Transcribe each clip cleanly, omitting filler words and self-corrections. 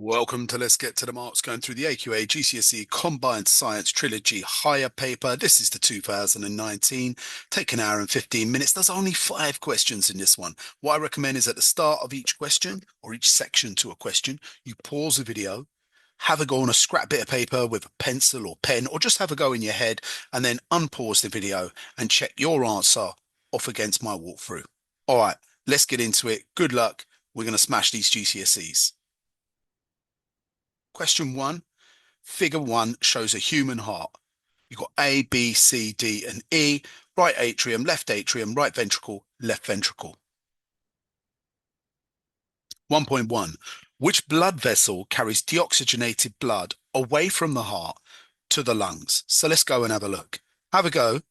Welcome to Let's Get to the Marks, going through the AQA GCSE Combined Science Trilogy Higher paper. This is the 2019. Take an hour and 15 minutes. There's only 5 questions in this one. What I recommend is at the start of each question or each section to a question, you pause the video, have a go on a scrap bit of paper with a pencil or pen, or just have a go in your head and then unpause the video and check your answer off against my walkthrough. All right, let's get into it. Good luck. We're going to smash these GCSEs. Question 1. Figure 1 shows a human heart. You've got A, B, C, D, and E. Right atrium, right ventricle, left ventricle. 1.1. Which blood vessel carries deoxygenated blood away from the heart to the lungs? So let's go and have a look. Have a go.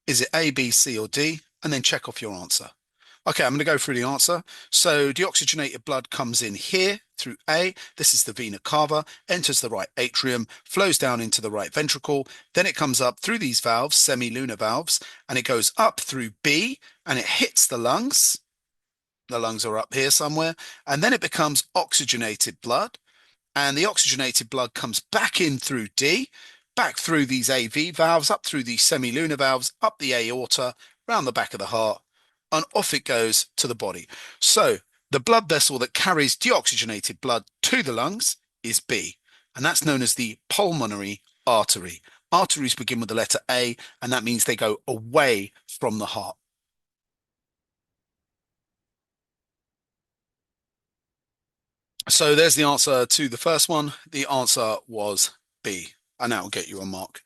Is it A, B, C, or D? And then check off your answer. Okay, I'm going to go through the answer. So deoxygenated blood comes in here through A. This is the vena cava, enters the right atrium, flows down into the right ventricle. Then it comes up through these valves, semilunar valves, and it goes up through B and it hits the lungs. The lungs are up here somewhere. And then it becomes oxygenated blood. And the oxygenated blood comes back in through D, back through these AV valves, up through these semilunar valves, up the aorta, round the back of the heart, and off it goes to the body. So the blood vessel that carries deoxygenated blood to the lungs is B, and that's known as the pulmonary artery. Arteries begin with the letter A, and that means they go away from the heart. So there's the answer to the first one. The answer was B, and that will get you a mark.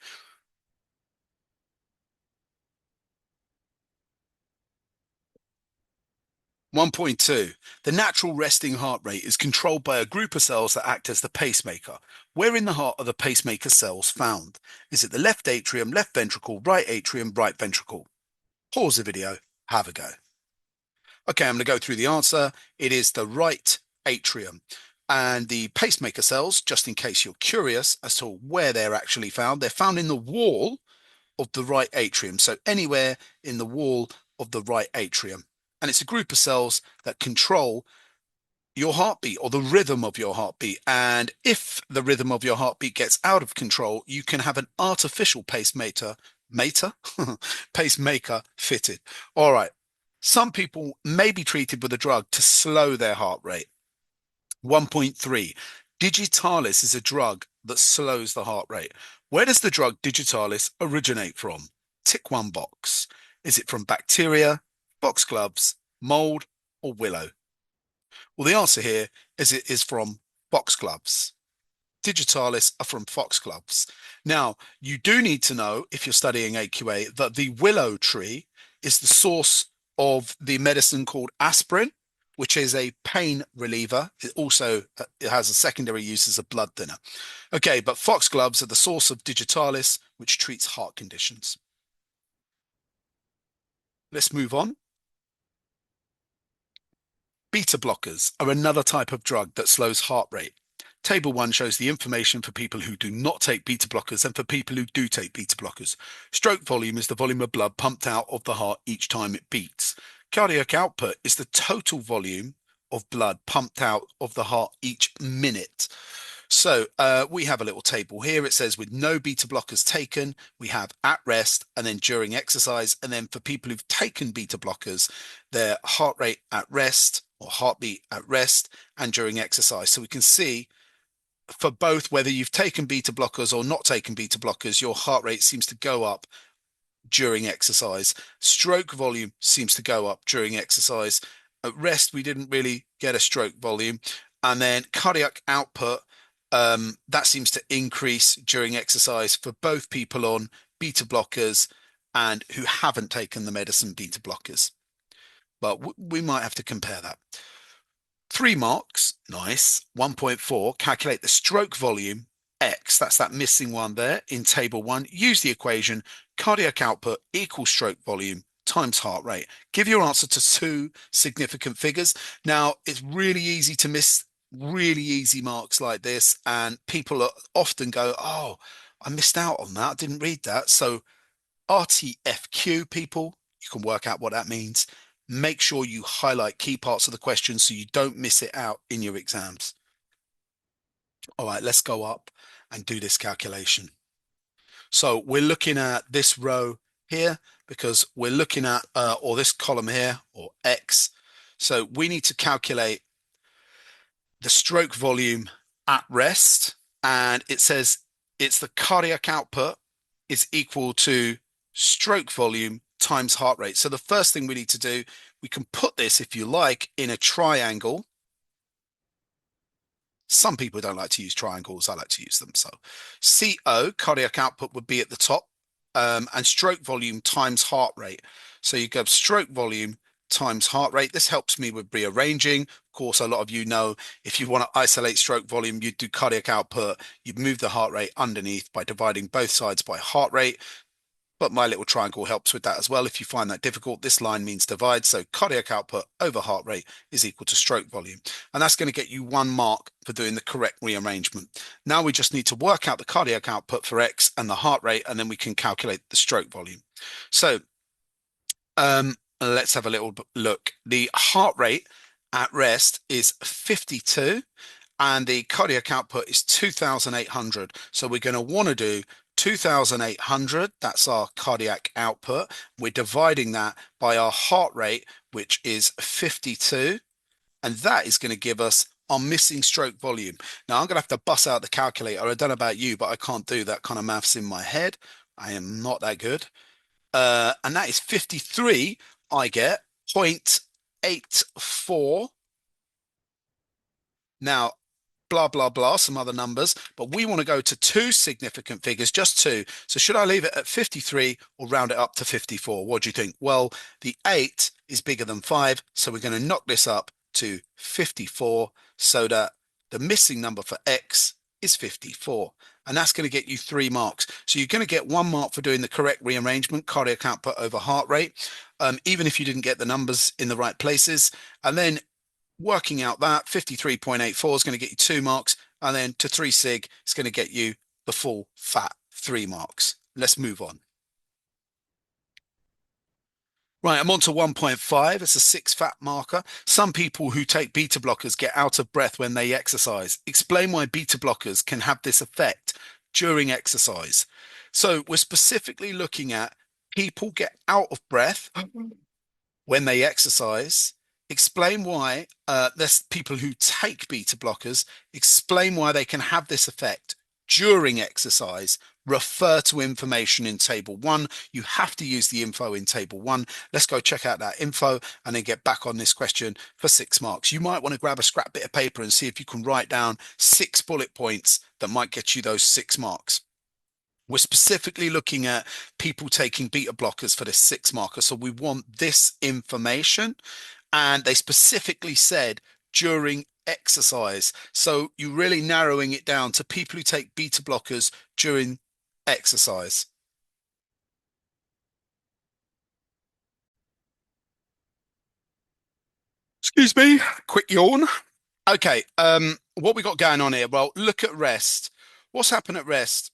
1.2. The natural resting heart rate is controlled by a group of cells that act as the pacemaker. Where in the heart are the pacemaker cells found? Is it the left atrium, left ventricle, right ventricle? Pause the video, have a go. Okay, I'm going to go through the answer. It is the right atrium. And the pacemaker cells, just in case you're curious as to where they're actually found, they're found in the wall of the right atrium. So anywhere in the wall of the right atrium. And it's a group of cells that control your heartbeat or the rhythm of your heartbeat. And if the rhythm of your heartbeat gets out of control, you can have an artificial pacemaker fitted. All right. Some people may be treated with a drug to slow their heart rate. 1.3. Digitalis is a drug that slows the heart rate. Where does the drug Digitalis originate from? Tick one box. Is it from bacteria, foxgloves, mold, or willow? Well, the answer here is it is from foxgloves. Digitalis are from foxgloves. Now, you do need to know, if you're studying AQA, that the willow tree is the source of the medicine called aspirin, which is a pain reliever. It also it has a secondary use as a blood thinner. Okay, but foxgloves are the source of digitalis, which treats heart conditions. Let's move on. Beta blockers are another type of drug that slows heart rate. Table 1 shows the information for people who do not take beta blockers and for people who do take beta blockers. Stroke volume is the volume of blood pumped out of the heart each time it beats. Cardiac output is the total volume of blood pumped out of the heart each minute. So we have a little table here. It says with no beta blockers taken, we have at rest and then during exercise. And then for people who've taken beta blockers, their heart rate at rest or heartbeat at rest and during exercise. So we can see for both, whether you've taken beta blockers or not taken beta blockers, your heart rate seems to go up during exercise. Stroke volume seems to go up during exercise. At rest, we didn't really get a stroke volume. And then cardiac output, that seems to increase during exercise for both people on beta blockers and who haven't taken the medicine beta blockers. But we might have to compare that. 3 marks, nice. 1.4, calculate the stroke volume, X, that's that missing one there in table 1. Use the equation, cardiac output equals stroke volume times heart rate. Give your answer to 2 significant figures. Now, it's really easy to miss really easy marks like this, and people often go, oh, I missed out on that. I didn't read that. So RTFQ, people, you can work out what that means. Make sure you highlight key parts of the question so you don't miss it out in your exams. All right, let's go up and do this calculation. So we're looking at this row here because we're looking at, or this column here, or X. So we need to calculate the stroke volume at rest. And it says it's the cardiac output is equal to stroke volume times heart rate. So the first thing we need to do, we can put this, if you like, in a triangle. Some people don't like to use triangles. I like to use them. So CO, cardiac output, would be at the top, and stroke volume times heart rate. So you go stroke volume times heart rate. This helps me with rearranging. Of course, a lot of you know if you want to isolate stroke volume, you do cardiac output. You move the heart rate underneath by dividing both sides by heart rate. But my little triangle helps with that as well. If you find that difficult, this line means divide. So cardiac output over heart rate is equal to stroke volume. And that's going to get you 1 mark for doing the correct rearrangement. Now we just need to work out the cardiac output for X and the heart rate, and then we can calculate the stroke volume. So let's have a little look. The heart rate at rest is 52 and the cardiac output is 2,800. So we're going to want to do 2,800. That's our cardiac output. We're dividing that by our heart rate, which is 52. And that is going to give us our missing stroke volume. Now I'm going to have to bust out the calculator. I don't know about you, but I can't do that kind of maths in my head. I am not that good. And that is 53. I get 0.84. Now, blah, blah, blah, some other numbers, but we want to go to two significant figures, just two. So should I leave it at 53 or round it up to 54? What do you think? Well, the 8 is bigger than 5, so we're going to knock this up to 54 so that the missing number for X is 54. And that's going to get you 3 marks. So you're going to get 1 mark for doing the correct rearrangement, cardiac output over heart rate, even if you didn't get the numbers in the right places. And then working out that 53.84 is going to get you 2 marks, and then to 3 sig is going to get you the full fat 3 marks. Let's move on. Right, I'm on to 1.5. It's a 6 fat marker. Some people who take beta blockers get out of breath when they exercise. Explain why beta blockers can have this effect during exercise. So we're specifically looking at people get out of breath when they exercise. Explain why there's people who take beta blockers. Explain why they can have this effect during exercise. Refer to information in table 1. You have to use the info in table 1. Let's go check out that info and then get back on this question for 6 marks. You might want to grab a scrap bit of paper and see if you can write down 6 bullet points that might get you those 6 marks. We're specifically looking at people taking beta blockers for this 6 marker. So we want this information. And they specifically said during exercise. So you're really narrowing it down to people who take beta blockers during exercise. Excuse me, quick yawn. Okay, what we got going on here? Well, look at rest. What's happened at rest?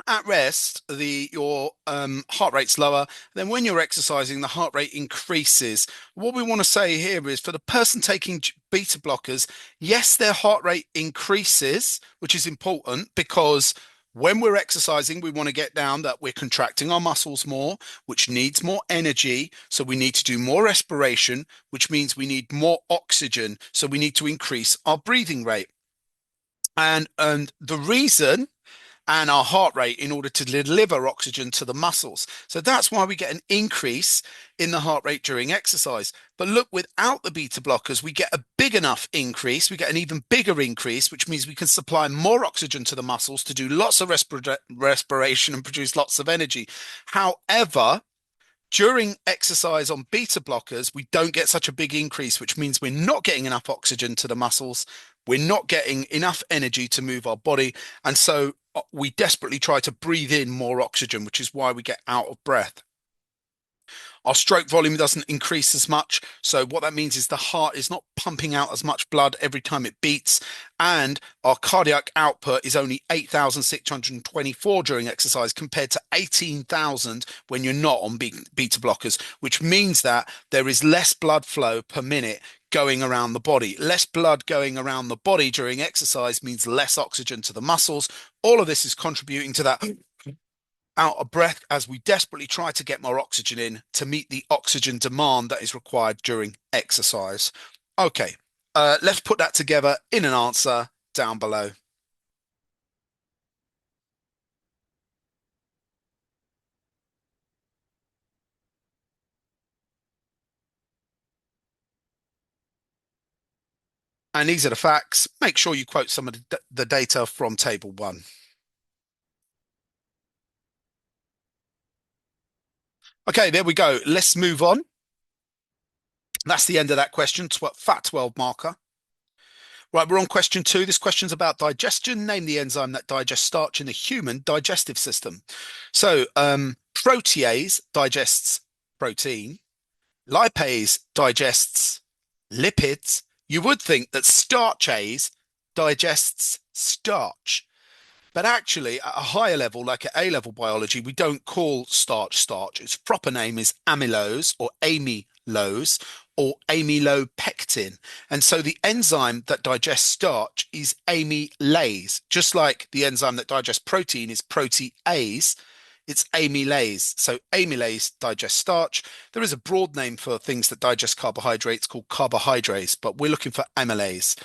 At rest, your heart rate's lower. Then when you're exercising, the heart rate increases. What we want to say here is for the person taking beta blockers, yes, their heart rate increases, which is important because when we're exercising, we want to get down that we're contracting our muscles more, which needs more energy. So we need to do more respiration, which means we need more oxygen. So we need to increase our breathing rate. And the reason and our heart rate in order to deliver oxygen to the muscles. So that's why we get an increase in the heart rate during exercise. But look, without the beta blockers, we get a big enough increase. We get an even bigger increase, which means we can supply more oxygen to the muscles to do lots of respiration and produce lots of energy. However, during exercise on beta blockers, we don't get such a big increase, which means we're not getting enough oxygen to the muscles. We're not getting enough energy to move our body. And so we desperately try to breathe in more oxygen, which is why we get out of breath. Our stroke volume doesn't increase as much. So what that means is the heart is not pumping out as much blood every time it beats. And our cardiac output is only 8,624 during exercise compared to 18,000 when you're not on beta blockers, which means that there is less blood flow per minute going around the body. Less blood going around the body during exercise means less oxygen to the muscles. All of this is contributing to that out of breath as we desperately try to get more oxygen in to meet the oxygen demand that is required during exercise. Okay, let's put that together in an answer down below. And these are the facts. Make sure you quote some of the data from table one. Okay, there we go. Let's move on. That's the end of that question. Fat 12 marker. Right, we're on question two. This question's about digestion. Name the enzyme that digests starch in the human digestive system. So, protease digests protein. Lipase digests lipids. You would think that starchase digests starch. But actually, at a higher level, like at A-level biology, we don't call starch starch. Its proper name is amylose or amylopectin. And so the enzyme that digests starch is amylase, just like the enzyme that digests protein is protease. It's amylase. So amylase digests starch. There is a broad name for things that digest carbohydrates called carbohydrates, but we're looking for amylase.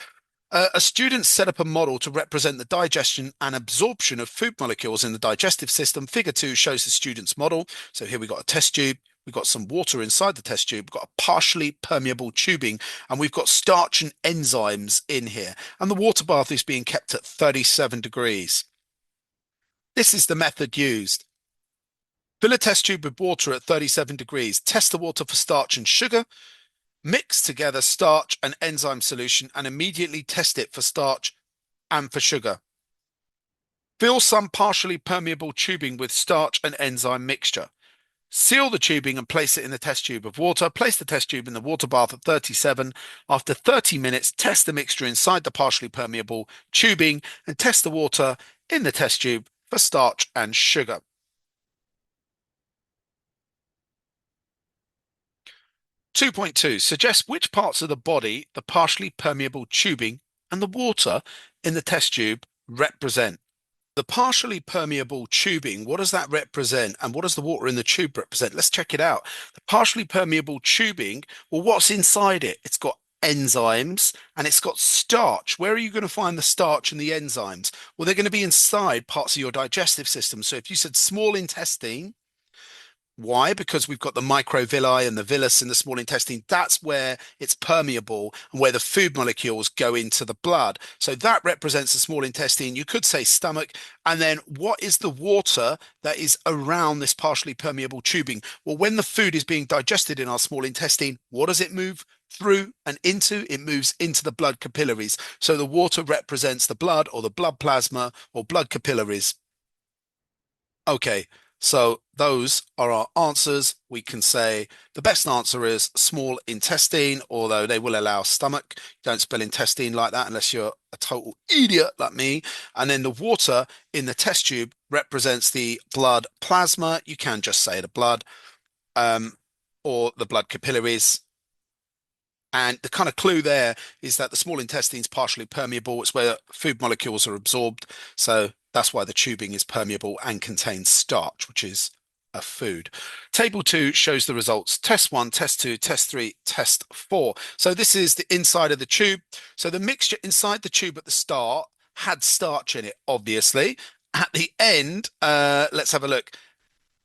A student set up a model to represent the digestion and absorption of food molecules in the digestive system. Figure 2 shows the student's model. So here we've got a test tube. We've got some water inside the test tube. We've got a partially permeable tubing, and we've got starch and enzymes in here. And the water bath is being kept at 37 degrees. This is the method used. Fill a test tube with water at 37 degrees. Test the water for starch and sugar. Mix together starch and enzyme solution and immediately test it for starch and for sugar. Fill some partially permeable tubing with starch and enzyme mixture. Seal the tubing and place it in the test tube of water. Place the test tube in the water bath at 37. After 30 minutes, test the mixture inside the partially permeable tubing and test the water in the test tube for starch and sugar. 2.2 suggests which parts of the body the partially permeable tubing and the water in the test tube represent. The partially permeable tubing, what does that represent? And what does the water in the tube represent? Let's check it out. The partially permeable tubing, well, what's inside it? It's got enzymes and it's got starch. Where are you going to find the starch and the enzymes? Well, they're going to be inside parts of your digestive system. So if you said small intestine, why? Because we've got the microvilli and the villus in the small intestine. That's where it's permeable and where the food molecules go into the blood. So that represents the small intestine. You could say stomach. And then what is the water that is around this partially permeable tubing? Well, when the food is being digested in our small intestine, what does it move through and into? It moves into the blood capillaries. So the water represents the blood or the blood plasma or blood capillaries. Okay, so those are our answers. We can say the best answer is small intestine, although they will allow stomach. Don't spell intestine like that unless you're a total idiot like me. And then the water in the test tube represents the blood plasma. You can just say the blood or the blood capillaries. And the kind of clue there is that the small intestine is partially permeable. It's where food molecules are absorbed. So that's why the tubing is permeable and contains starch, which is a food. Table 2 shows the results. Test 1, test 2, test 3, test 4. So this is the inside of the tube. So the mixture inside the tube at the start had starch in it, obviously. At the end, let's have a look.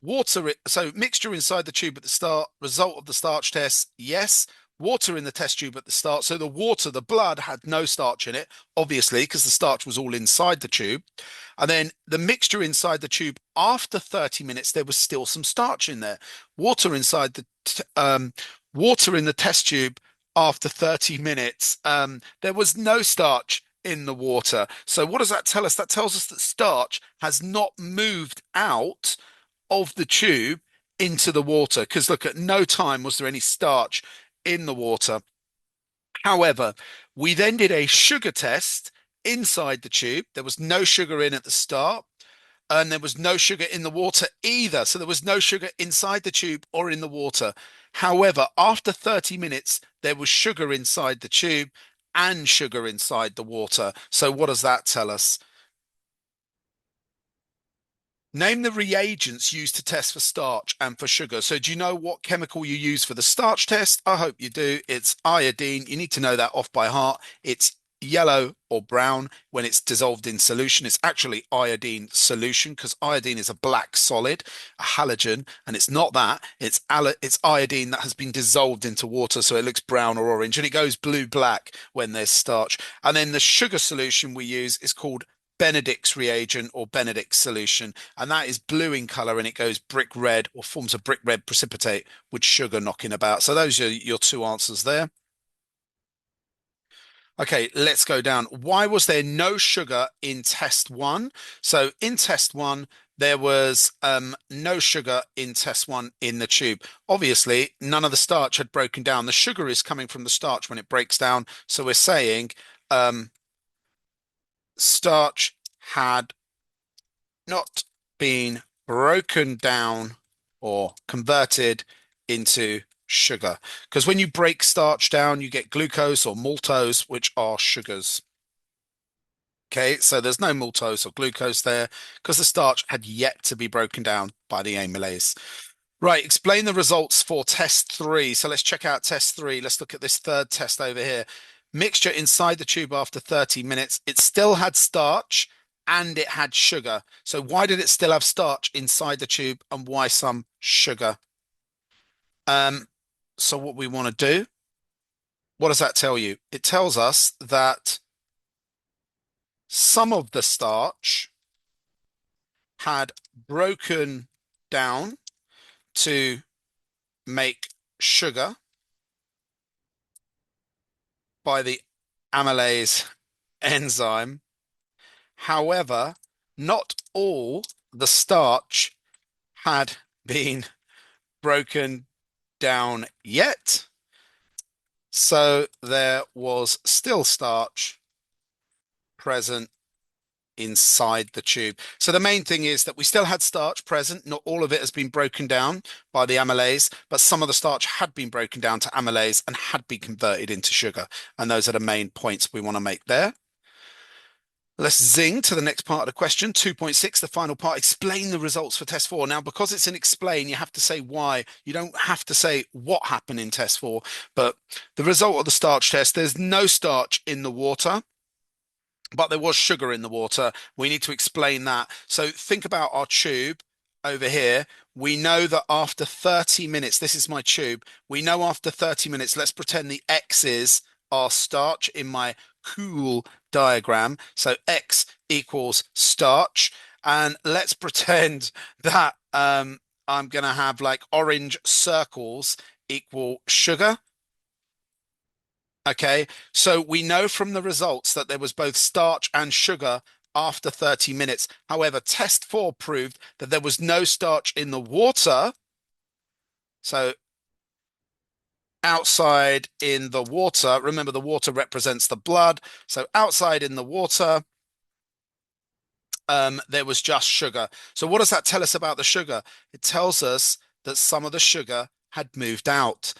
Water, so mixture inside the tube at the start, result of the starch test, yes. Water in the test tube at the start. So the water, the blood had no starch in it, obviously, because the starch was all inside the tube. And then the mixture inside the tube after 30 minutes, there was still some starch in there. Water inside water in the test tube after 30 minutes, there was no starch in the water. So what does that tell us? That tells us that starch has not moved out of the tube into the water, because look, at no time was there any starch in the water. However, we then did a sugar test inside the tube. There was no sugar in at the start. And there was no sugar in the water either. So there was no sugar inside the tube or in the water. However, after 30 minutes, there was sugar inside the tube and sugar inside the water. So what does that tell us? Name the reagents used to test for starch and for sugar. So do you know what chemical you use for the starch test? I hope you do. It's iodine. You need to know that off by heart. It's yellow or brown when it's dissolved in solution. It's actually iodine solution because iodine is a black solid, a halogen, and it's not that. It's iodine that has been dissolved into water, so it looks brown or orange, and it goes blue-black when there's starch. And then the sugar solution we use is called Benedict's reagent or Benedict's solution, and that is blue in color and it goes brick red or forms a brick red precipitate with sugar knocking about. So those are your two answers there. Okay, let's go down. Why was there no sugar in test one? So in test one, there was no sugar in test one in the tube. Obviously, none of the starch had broken down. The sugar is coming from the starch when it breaks down. So we're saying starch had not been broken down or converted into sugar. Because when you break starch down, you get glucose or maltose, which are sugars. Okay, so there's no maltose or glucose there because the starch had yet to be broken down by the amylase. Right, explain the results for test three. So let's check out test three. Let's look at this third test over here. Mixture inside the tube after 30 minutes. It still had starch and it had sugar. So why did it still have starch inside the tube and why some sugar? Um, so what we want to do, what does that tell you? It tells us that some of the starch had broken down to make sugar by the amylase enzyme. However, not all the starch had been broken down yet. So there was still starch present inside the tube. So the main thing is that we still had starch present. Not all of it has been broken down by the amylase, but some of the starch had been broken down to amylase and had been converted into sugar. And those are the main points we want to make there. Let's zing to the next part of the question. 2.6, the final part. Explain the results for test four. Now, because it's an explain, you have to say why. You don't have to say what happened in test four, but the result of the starch test, there's no starch in the water, but there was sugar in the water. We need to explain that. So think about our tube over here. We know that after 30 minutes, this is my tube. We know after 30 minutes, let's pretend the X's are starch in my cool diagram. So X equals starch. And let's pretend that I'm going to have like orange circles equal sugar. Okay, so we know from the results that there was both starch and sugar after 30 minutes. However, test four proved that there was no starch in the water. So outside in the water, remember the water represents the blood. So outside in the water, there was just sugar. So what does that tell us about the sugar? It tells us that some of the sugar had moved out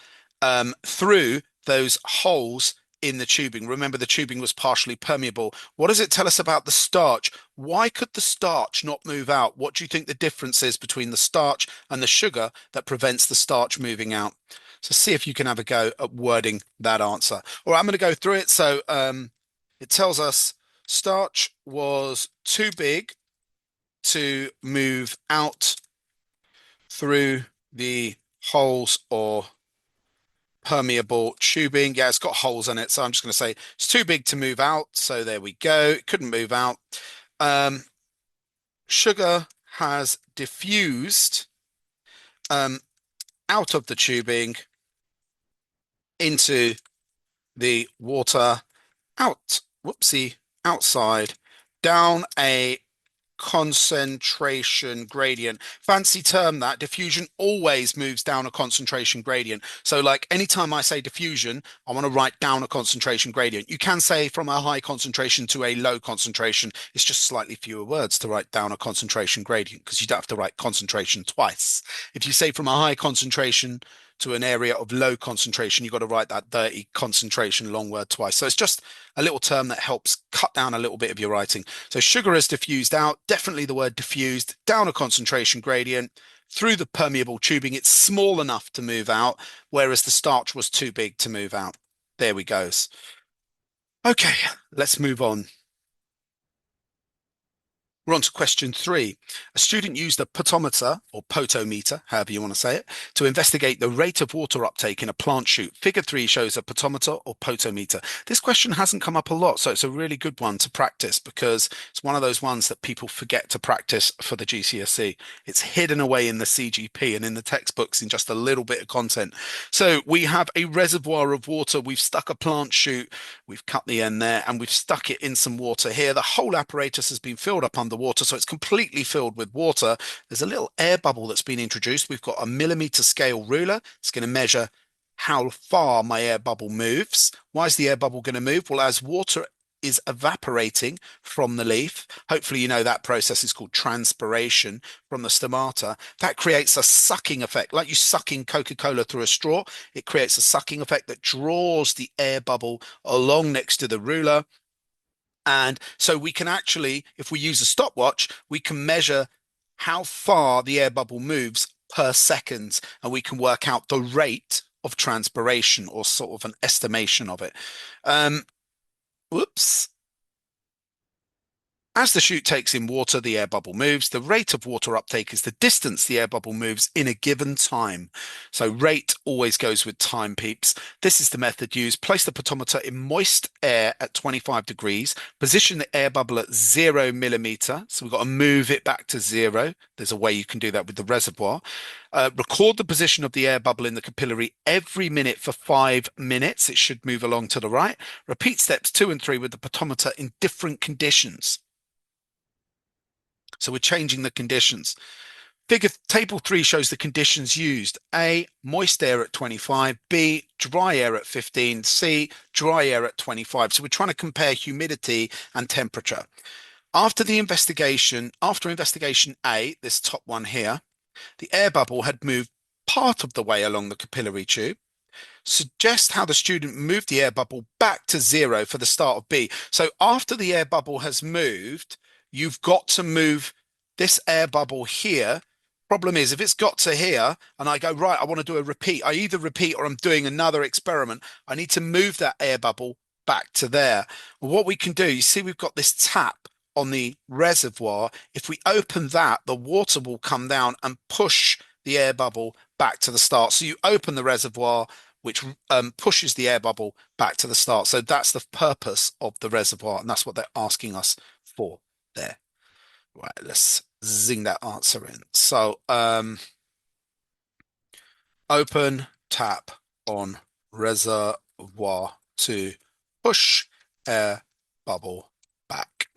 through those holes in the tubing. Remember, the tubing was partially permeable. What does it tell us about the starch? Why could the starch not move out? What do you think the difference is between the starch and the sugar that prevents the starch moving out? So see if you can have a go at wording that answer. All right, I'm going to go through it. So it tells us starch was too big to move out through the holes or permeable tubing. Yeah, it's got holes in it, so I'm just going to say it's too big to move out. So there we go. It couldn't move out. Sugar has diffused out of the tubing into the water, outside, down a concentration gradient. Fancy term that. Diffusion always moves down a concentration gradient. So like anytime I say diffusion, I want to write down a concentration gradient. You can say from a high concentration to a low concentration. It's just slightly fewer words to write down a concentration gradient because you don't have to write concentration twice. If you say from a high concentration to an area of low concentration, you've got to write that dirty concentration long word twice. So it's just a little term that helps cut down a little bit of your writing. So sugar has diffused out, definitely the word diffused, down a concentration gradient, through the permeable tubing. It's small enough to move out, whereas the starch was too big to move out. There we go. Okay, let's move on. We're on to question 3. A student used a potometer or potometer, however you want to say it, to investigate the rate of water uptake in a plant shoot. Figure 3 shows a potometer or potometer. This question hasn't come up a lot, so it's a really good one to practice because it's one of those ones that people forget to practice for the GCSE. It's hidden away in the CGP and in the textbooks in just a little bit of content. So we have a reservoir of water. We've stuck a plant shoot, we've cut the end there, and we've stuck it in some water here. The whole apparatus has been filled up under water, so it's completely filled with water. There's a little air bubble that's been introduced. We've got a millimeter scale ruler. It's going to measure how far my air bubble moves. Why is the air bubble going to move? Well, as water is evaporating from the leaf. Hopefully, you know that process is called transpiration from the stomata. That creates a sucking effect, like you sucking Coca-Cola through a straw. It creates a sucking effect that draws the air bubble along next to the ruler. And so we can actually, if we use a stopwatch, we can measure how far the air bubble moves per second, and we can work out the rate of transpiration or sort of an estimation of it. Whoops. As the chute takes in water, the air bubble moves. The rate of water uptake is the distance the air bubble moves in a given time. So rate always goes with time, peeps. This is the method used. Place the potometer in moist air at 25 degrees. Position the air bubble at 0 millimeter. So we've got to move it back to 0. There's a way you can do that with the reservoir. Record the position of the air bubble in the capillary every minute for 5 minutes. It should move along to the right. Repeat steps 2 and 3 with the potometer in different conditions. So we're changing the conditions. Table 3 shows the conditions used. A, moist air at 25. B, dry air at 15. C, dry air at 25. So we're trying to compare humidity and temperature. After investigation A, this top one here, the air bubble had moved part of the way along the capillary tube. Suggest how the student moved the air bubble back to 0 for the start of B. So after the air bubble has moved, you've got to move this air bubble here. Problem is, if it's got to here and I go, right, I want to do a repeat, I either repeat or I'm doing another experiment, I need to move that air bubble back to there. Well, what we can do, you see, we've got this tap on the reservoir. If we open that, the water will come down and push the air bubble back to the start. So you open the reservoir, which pushes the air bubble back to the start. So that's the purpose of the reservoir, and that's what they're asking us for there. Right, let's zing that answer in. So open tap on reservoir to push air bubble back.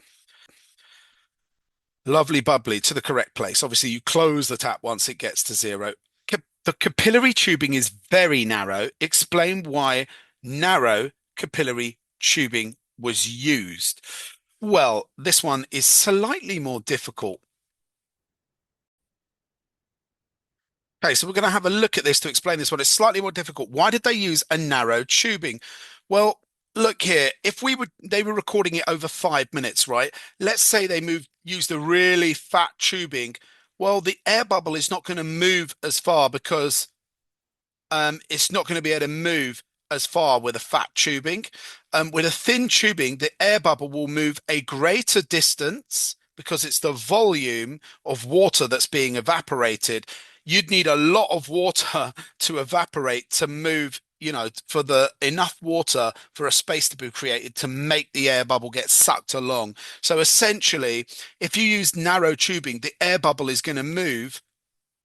Lovely bubbly to the correct place. Obviously, you close the tap once it gets to 0. The capillary tubing is very narrow. Explain why narrow capillary tubing was used. Well, this one is slightly more difficult. Okay, so we're going to have a look at this to explain this one. It's slightly more difficult. Why did they use a narrow tubing? Well, look here. If they were recording it over 5 minutes, right? Let's say they used a really fat tubing. Well, the air bubble is not going to move as far because it's not going to be able to move as far with a fat tubing. With a thin tubing, the air bubble will move a greater distance because it's the volume of water that's being evaporated. You'd need a lot of water to evaporate to move, for the enough water for a space to be created to make the air bubble get sucked along. So essentially, if you use narrow tubing, the air bubble is going to move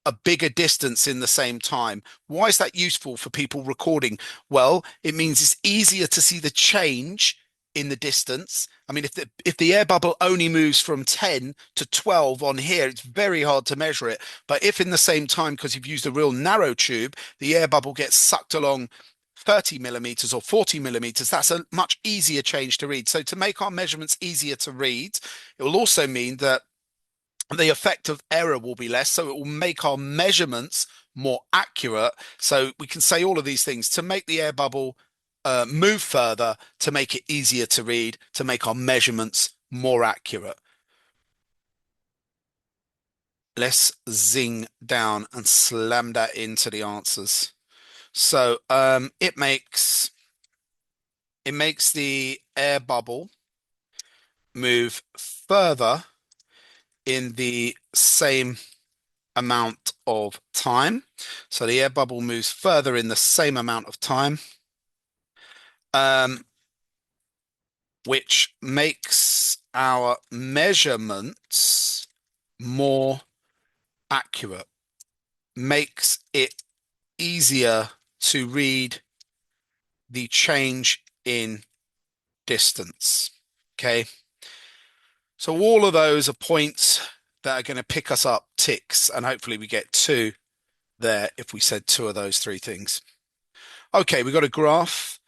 a bigger distance in the same time. Why is that useful for people recording? Well, it means it's easier to see the change in the distance. I mean, if the air bubble only moves from 10 to 12 on here, it's very hard to measure it. But if in the same time, because you've used a real narrow tube, the air bubble gets sucked along 30 millimeters or 40 millimeters, that's a much easier change to read. So to make our measurements easier to read, it will also mean that the effect of error will be less. So it will make our measurements more accurate. So we can say all of these things to make the air bubble move further, to make it easier to read, to make our measurements more accurate. Let's zing down and slam that into the answers. So it makes the air bubble move further in the same amount of time. So the air bubble moves further in the same amount of time, which makes our measurements more accurate, makes it easier to read the change in distance. Okay. So all of those are points that are going to pick us up ticks, and hopefully we get two there if we said two of those three things. Okay, we've got a graph.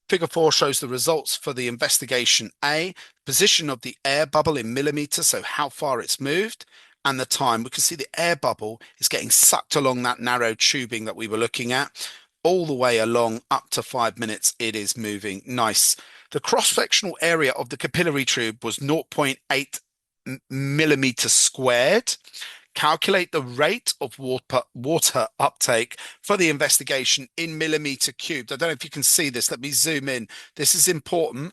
Figure 4 shows the results for the investigation A, position of the air bubble in millimeters, so how far it's moved, and the time. We can see the air bubble is getting sucked along that narrow tubing that we were looking at. All the way along up to 5 minutes, it is moving. Nice. The cross-sectional area of the capillary tube was 0.8 millimeters squared. Calculate the rate of water uptake for the investigation in millimeter cubed. I don't know if you can see this. Let me zoom in. This is important.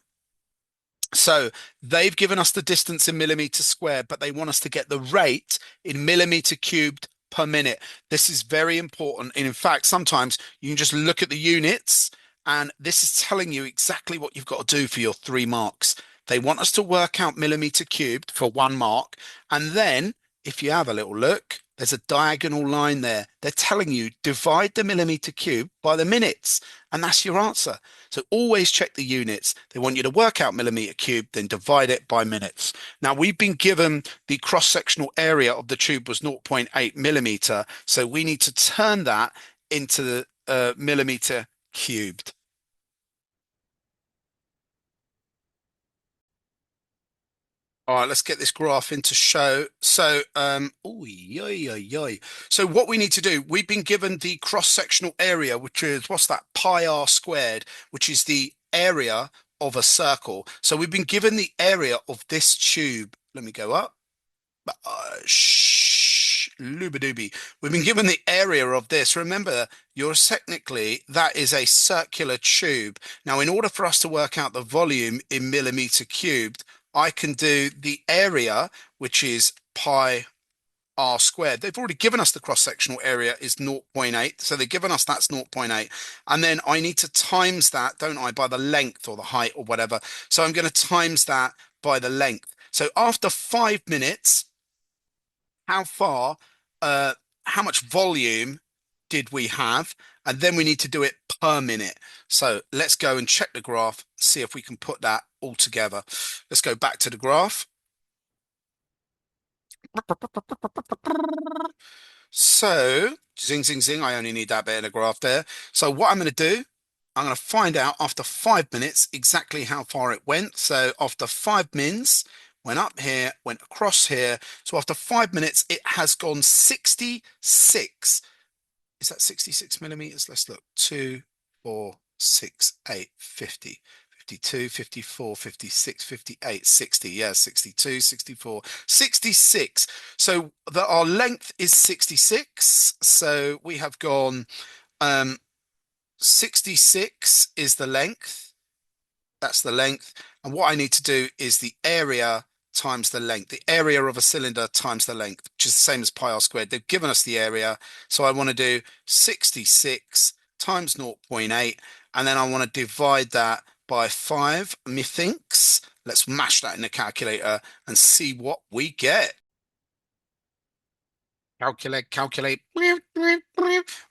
So they've given us the distance in millimeters squared, but they want us to get the rate in millimeter cubed per minute. This is very important. And in fact, sometimes you can just look at the units, and this is telling you exactly what you've got to do for your 3 marks. They want us to work out millimeter cubed for 1 mark, and then if you have a little look, there's a diagonal line there. They're telling you divide the millimeter cube by the minutes, and that's your answer. So always check the units. They want you to work out millimeter cube, then divide it by minutes. Now we've been given the cross-sectional area of the tube was 0.8 millimeter, so we need to turn that into the millimeter cubed. All right, let's get this graph into show. So, so what we need to do, we've been given the cross-sectional area, which is, what's that, pi r squared, which is the area of a circle. So we've been given the area of this tube. Let me go up. Looby. We've been given the area of this. Remember, you're technically, that is a circular tube. Now, in order for us to work out the volume in millimeter cubed, I can do the area, which is pi r squared. They've already given us the cross-sectional area is 0.8. So they've given us that's 0.8. And then I need to times that, don't I, by the length or the height or whatever. So I'm going to times that by the length. So after 5 minutes, how far, how much volume did we have? And then we need to do it per minute. So let's go and check the graph, see if we can put that all together. Let's go back to the graph. So zing, zing, zing. I only need that bit in the graph there. So what I'm going to do, I'm going to find out after 5 minutes exactly how far it went. So after 5 mins, went up here, went across here. So after 5 minutes, it has gone 66. Is that 66 millimeters? Let's look. 2, 4, 6, 8, 50. 52, 54, 56, 58, 60. Yeah, 62, 64, 66. So our length is 66. So we have gone 66 is the length. That's the length. And what I need to do is the area times the length. The area of a cylinder times the length, which is the same as pi r squared. They've given us the area. So I want to do 66 times 0.8. And then I want to divide that by 5, methinks. Let's mash that in the calculator and see what we get. Calculate.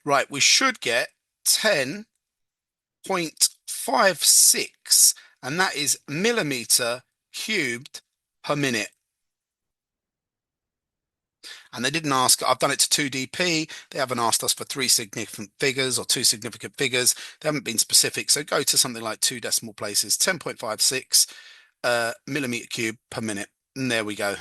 Right, we should get 10.56. and that is millimeter cubed per minute. And they didn't ask, I've done it to 2DP. They haven't asked us for three significant figures or two significant figures. They haven't been specific. So go to something like two decimal places, 10.56 millimeter cube per minute. And there we go.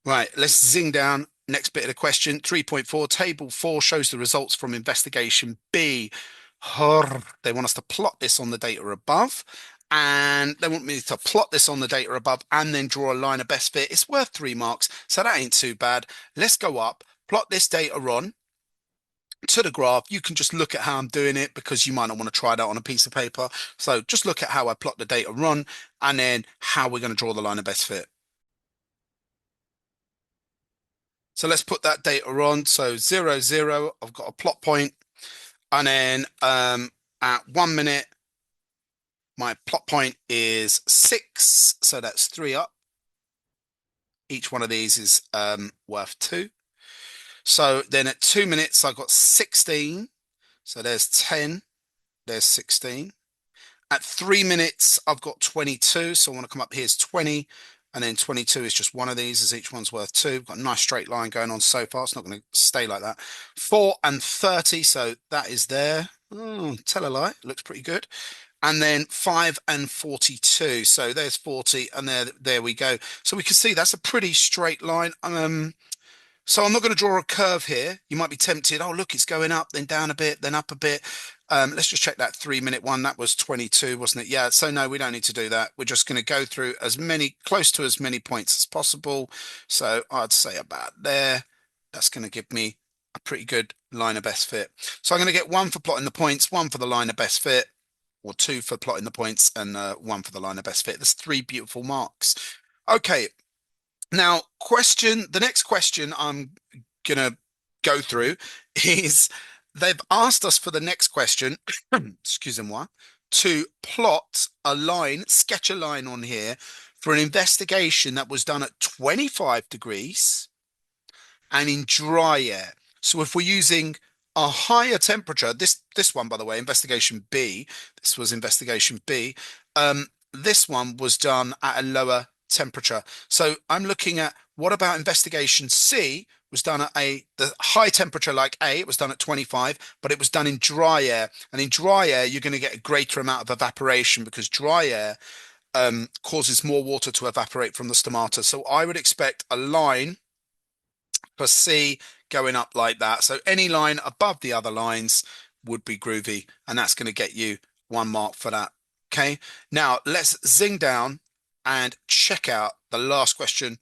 Right, let's zing down. Next bit of the question, 3.4, table 4 shows the results from investigation B. They want us to plot this on the data above, and they want me to plot this on the data above and then draw a line of best fit. It's worth 3 marks, so that ain't too bad. Let's go up, plot this data on to the graph. You can just look at how I'm doing it because you might not want to try that on a piece of paper. So just look at how I plot the data on and then how we're going to draw the line of best fit. So let's put that data on. So 0, 0, I've got a plot point. And then at 1 minute, my plot point is 6. So that's 3 up. Each one of these is worth 2. So then at 2 minutes, I've got 16. So there's 10. There's 16. At 3 minutes, I've got 22. So I want to come up here is 20. And then 22 is just one of these, as each one's worth 2. Got a nice straight line going on so far. It's not going to stay like that. 4 and 30, so that is there. Oh, tell a lie, looks pretty good. And then 5 and 42, so there's 40, and there we go. So we can see that's a pretty straight line. So I'm not going to draw a curve here. You might be tempted, oh, look, it's going up, then down a bit, then up a bit. Let's just check that 3 minute one. That was 22, wasn't it? Yeah, so no, we don't need to do that. We're just going to go through close to as many points as possible. So I'd say about there. That's going to give me a pretty good line of best fit. So I'm going to get 1 for plotting the points, 1 for the line of best fit, or 2 for plotting the points, and 1 for the line of best fit. There's 3 beautiful marks. Okay. Now, the next question I'm going to go through is they've asked us for the next question, excusez-moi, to plot a line, sketch a line on here for an investigation that was done at 25 degrees and in dry air. So if we're using a higher temperature, this one, by the way, investigation B, this was investigation B, this one was done at a lower temperature. So I'm looking at what about investigation C was done at the high temperature like A, it was done at 25, but it was done in dry air. And in dry air, you're going to get a greater amount of evaporation because dry air causes more water to evaporate from the stomata. So I would expect a line for C going up like that. So any line above the other lines would be groovy, and that's going to get you 1 mark for that. Okay, now let's zing down and check out the last question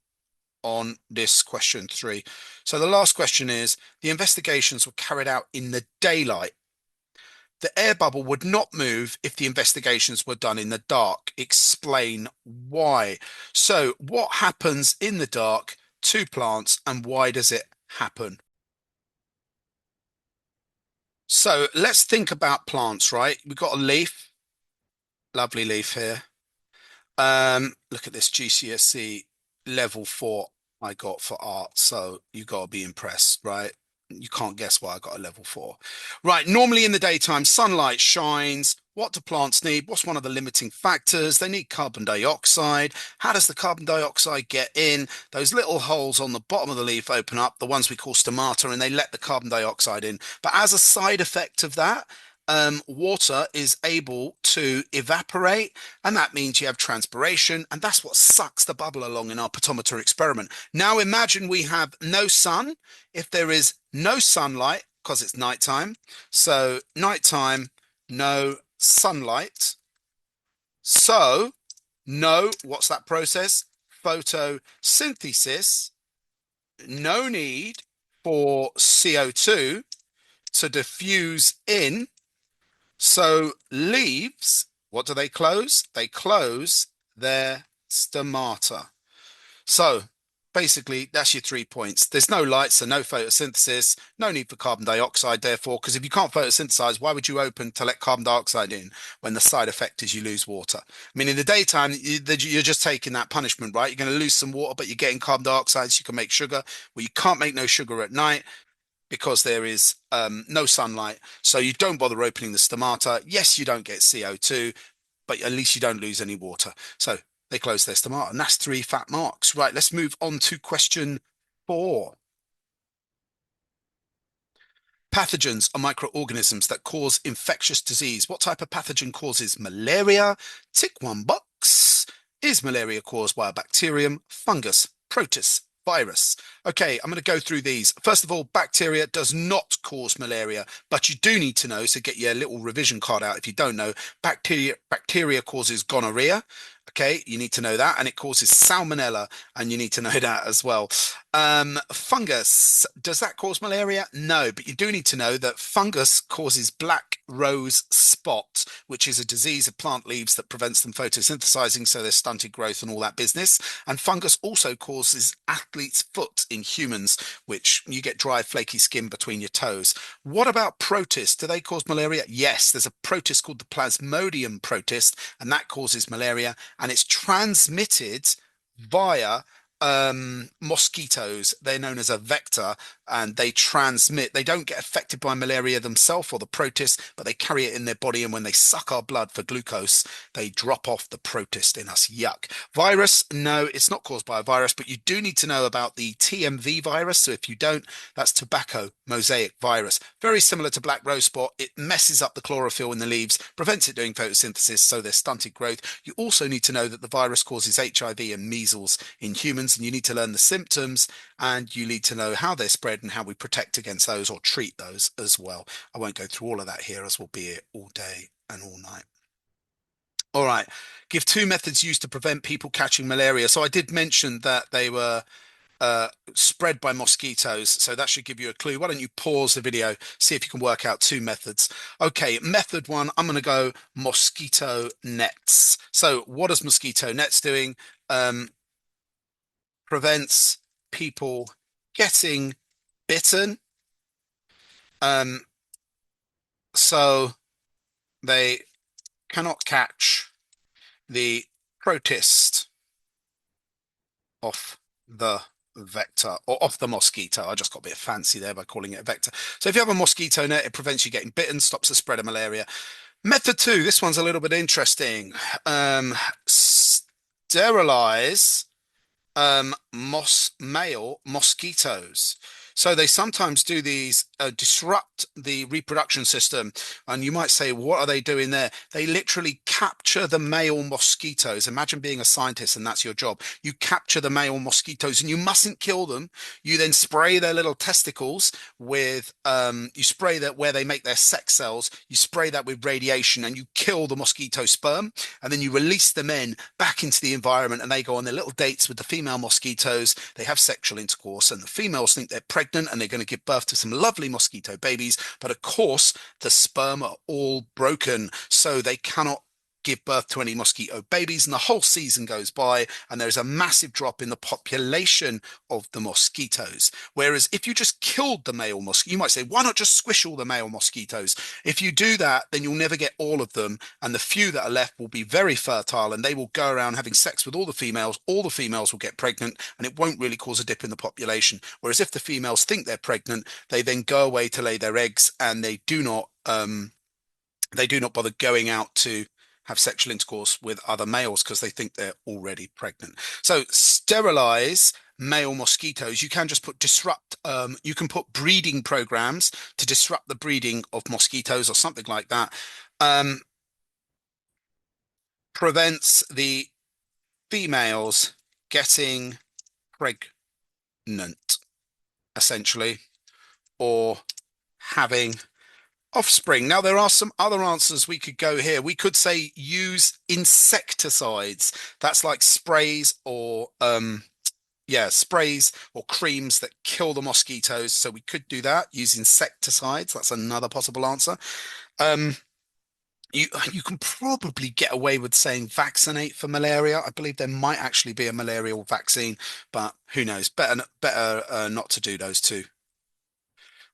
on this question 3. So the last question is, the investigations were carried out in the daylight. The air bubble would not move if the investigations were done in the dark. Explain why. So what happens in the dark to plants and why does it happen? So let's think about plants, right? We've got a leaf, lovely leaf here. Look at this GCSE level 4 I got for art. So you got to be impressed, right? You can't guess why I got a level 4. Right. Normally in the daytime, sunlight shines. What do plants need? What's one of the limiting factors? They need carbon dioxide. How does the carbon dioxide get in? Those little holes on the bottom of the leaf open up, the ones we call stomata, and they let the carbon dioxide in. But as a side effect of that, water is able to evaporate, and that means you have transpiration, and that's what sucks the bubble along in our potometer experiment. Now imagine we have no sun. If there is no sunlight, because it's nighttime, so nighttime, no sunlight. So no, what's that process? Photosynthesis. No need for CO2 to diffuse in. So leaves, what do they close? They close their stomata. So basically, that's your 3 points. There's no light, so no photosynthesis, no need for carbon dioxide, therefore, because if you can't photosynthesize, why would you open to let carbon dioxide in when the side effect is you lose water? I mean, in the daytime, you're just taking that punishment, right? You're going to lose some water, but you're getting carbon dioxide so you can make sugar. Well, you can't make no sugar at night. because there is no sunlight. So you don't bother opening the stomata. Yes, you don't get CO2, but at least you don't lose any water. So they close their stomata, and that's three fat marks. Right, let's move on to question 4. Pathogens are microorganisms that cause infectious disease. What type of pathogen causes malaria? Tick one box. Is malaria caused by a bacterium, fungus, protist, virus? Okay, I'm going to go through these. First of all, bacteria does not cause malaria, but you do need to know, so get your little revision card out if you don't know. Bacteria causes gonorrhea. Okay, you need to know that, and it causes salmonella, and you need to know that as well. Fungus, does that cause malaria? No, but you do need to know that fungus causes black rose spot, which is a disease of plant leaves that prevents them photosynthesizing, so there's stunted growth and all that business. And fungus also causes athlete's foot in humans, which you get dry, flaky skin between your toes. What about protists? Do they cause malaria? Yes, there's a protist called the Plasmodium protist, and that causes malaria, and it's transmitted via mosquitoes. They're known as a vector, and they transmit. They don't get affected by malaria themselves or the protist, but they carry it in their body. And when they suck our blood for glucose, they drop off the protist in us. Yuck. Virus? No, it's not caused by a virus, but you do need to know about the TMV virus. So if you don't, that's tobacco mosaic virus. Very similar to black rose spot. It messes up the chlorophyll in the leaves, prevents it doing photosynthesis, so there's stunted growth. You also need to know that the virus causes HIV and measles in humans, and you need to learn the symptoms, and you need to know how they're spread and how we protect against those or treat those as well. I won't go through all of that here, as we'll be here all day and all night. All right. Give 2 methods used to prevent people catching malaria. So I did mention that they were spread by mosquitoes, so that should give you a clue. Why don't you pause the video, see if you can work out 2 methods. Okay, method 1, I'm going to go mosquito nets. So what is mosquito nets doing? Prevents people getting bitten. Um, so they cannot catch the protist off the vector or off the mosquito. I just got a bit fancy there by calling it a vector. So if you have a mosquito net, it prevents you getting bitten, stops the spread of malaria. Method 2, this one's a little bit interesting. Sterilize male mosquitoes. So they sometimes do these disrupt the reproduction system. And you might say, what are they doing there? They literally capture the male mosquitoes. Imagine being a scientist and that's your job. You capture the male mosquitoes and you mustn't kill them. You then spray their little testicles with, you spray that where they make their sex cells. You spray that with radiation and you kill the mosquito sperm. And then you release the men back into the environment and they go on their little dates with the female mosquitoes. They have sexual intercourse and the females think they're pregnant and they're going to give birth to some lovely mosquito babies. But of course, the sperm are all broken, so they cannot give birth to any mosquito babies, and the whole season goes by and there's a massive drop in the population of the mosquitoes. Whereas if you just killed the male mosquito, you might say, why not just squish all the male mosquitoes? If you do that, then you'll never get all of them, and the few that are left will be very fertile and they will go around having sex with all the females. All the females will get pregnant and it won't really cause a dip in the population. Whereas if the females think they're pregnant, they then go away to lay their eggs and they do not bother going out to have sexual intercourse with other males because they think they're already pregnant. So sterilize male mosquitoes. You can just put disrupt, you can put breeding programs to disrupt the breeding of mosquitoes or something like that. Prevents the females getting pregnant, essentially, or having offspring. Now, there are some other answers we could go here. We could say use insecticides. That's like sprays or sprays or creams that kill the mosquitoes. So we could do that. Use insecticides. That's another possible answer. Um, you can probably get away with saying vaccinate for malaria. I believe there might actually be a malarial vaccine, but who knows? Better not to do those two.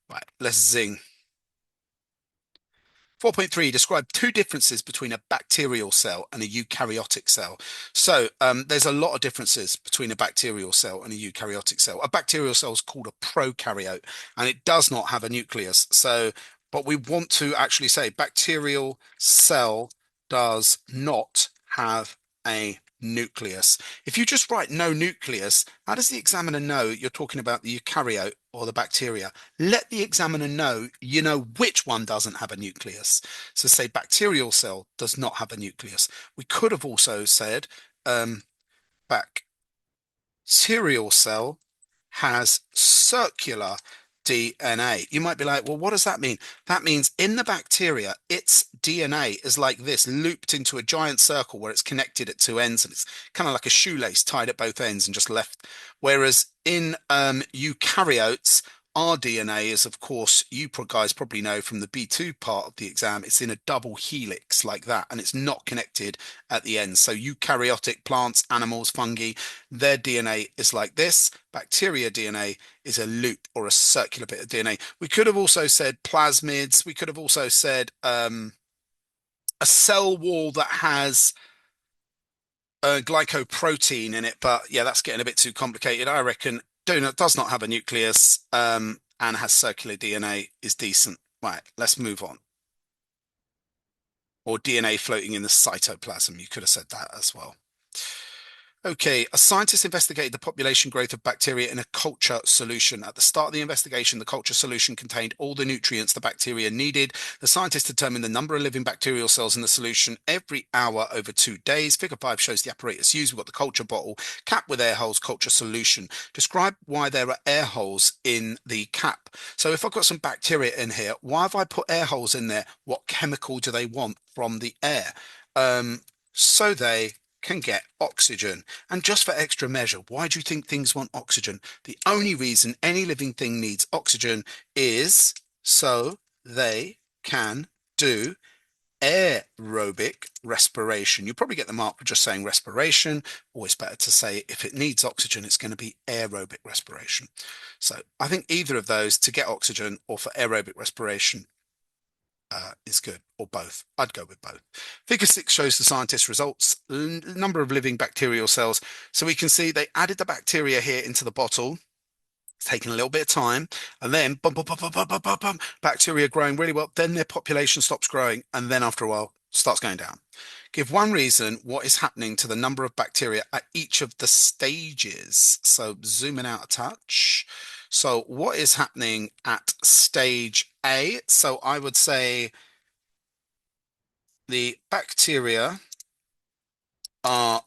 Right, let's zing. 4.3, describe two differences between a bacterial cell and a eukaryotic cell. So there's a lot of differences between a bacterial cell and a eukaryotic cell. A bacterial cell is called a prokaryote, and it does not have a nucleus. So, but we want to actually say bacterial cell does not have a nucleus. If you just write no nucleus, how does the examiner know you're talking about the eukaryote or the bacteria? Let the examiner know you know which one doesn't have a nucleus. So say bacterial cell does not have a nucleus. We could have also said bacterial cell has circular DNA. You might be like, well, what does that mean? That means in the bacteria, its DNA is like this, looped into a giant circle where it's connected at two ends, and it's kind of like a shoelace tied at both ends and just left. Whereas in eukaryotes, our DNA is, of course, you guys probably know from the B2 part of the exam, it's in a double helix like that, and it's not connected at the end. So eukaryotic plants, animals, fungi, their DNA is like this. Bacteria DNA is a loop or a circular bit of DNA. We could have also said plasmids. We could have also said a cell wall that has a glycoprotein in it, but yeah, that's getting a bit too complicated. I reckon donut does not have a nucleus and has circular DNA is decent. Right, let's move on. Or DNA floating in the cytoplasm. You could have said that as well. Okay, a scientist investigated the population growth of bacteria in a culture solution. At the start of the investigation, the culture solution contained all the nutrients the bacteria needed. The scientist determined the number of living bacterial cells in the solution every hour over 2 days. Figure 5 shows the apparatus used. We've got the culture bottle, cap with air holes, culture solution. Describe why there are air holes in the cap. So if I've got some bacteria in here, why have I put air holes in there? What chemical do they want from the air? So they can get oxygen. And just for extra measure, why do you think things want oxygen? The only reason any living thing needs oxygen is so they can do aerobic respiration. You probably get the mark for just saying respiration. Always better to say if it needs oxygen, it's going to be aerobic respiration. So I think either of those to get oxygen or for aerobic respiration is good, or both. I'd go with both. Figure 6 shows the scientists' results, number of living bacterial cells. So we can see they added the bacteria here into the bottle. It's taken a little bit of time, and then bum, bum, bum, bum, bum, bum, bum, bum, bacteria growing really well. Then their population stops growing, and then after a while starts going down. Give one reason what is happening to the number of bacteria at each of the stages. So zooming out a touch. So what is happening at stage A? So I would say the bacteria are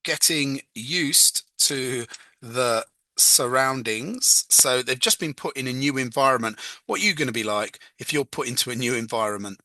getting used to the surroundings. So they've just been put in a new environment. What are you going to be like if you're put into a new environment?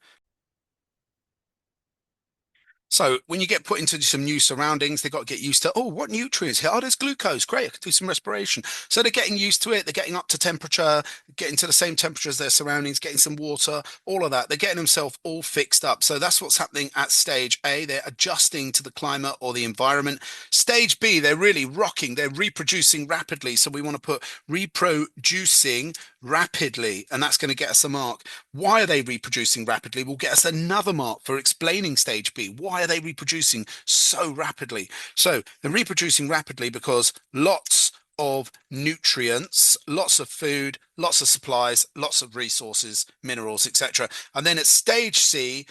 So when you get put into some new surroundings, they've got to get used to, oh, what nutrients here? Oh, there's glucose. Great, I can do some respiration. So they're getting used to it. They're getting up to temperature, getting to the same temperature as their surroundings, getting some water, all of that. They're getting themselves all fixed up. So that's what's happening at stage A. They're adjusting to the climate or the environment. Stage B, they're really rocking. They're reproducing rapidly. So we want to put reproducing rapidly, and that's going to get us a mark. Why are they reproducing rapidly? Will get us another mark for explaining stage B. Why are they reproducing so rapidly? So they're reproducing rapidly because lots of nutrients, lots of food, lots of supplies, lots of resources, minerals, etc. And then at stage C,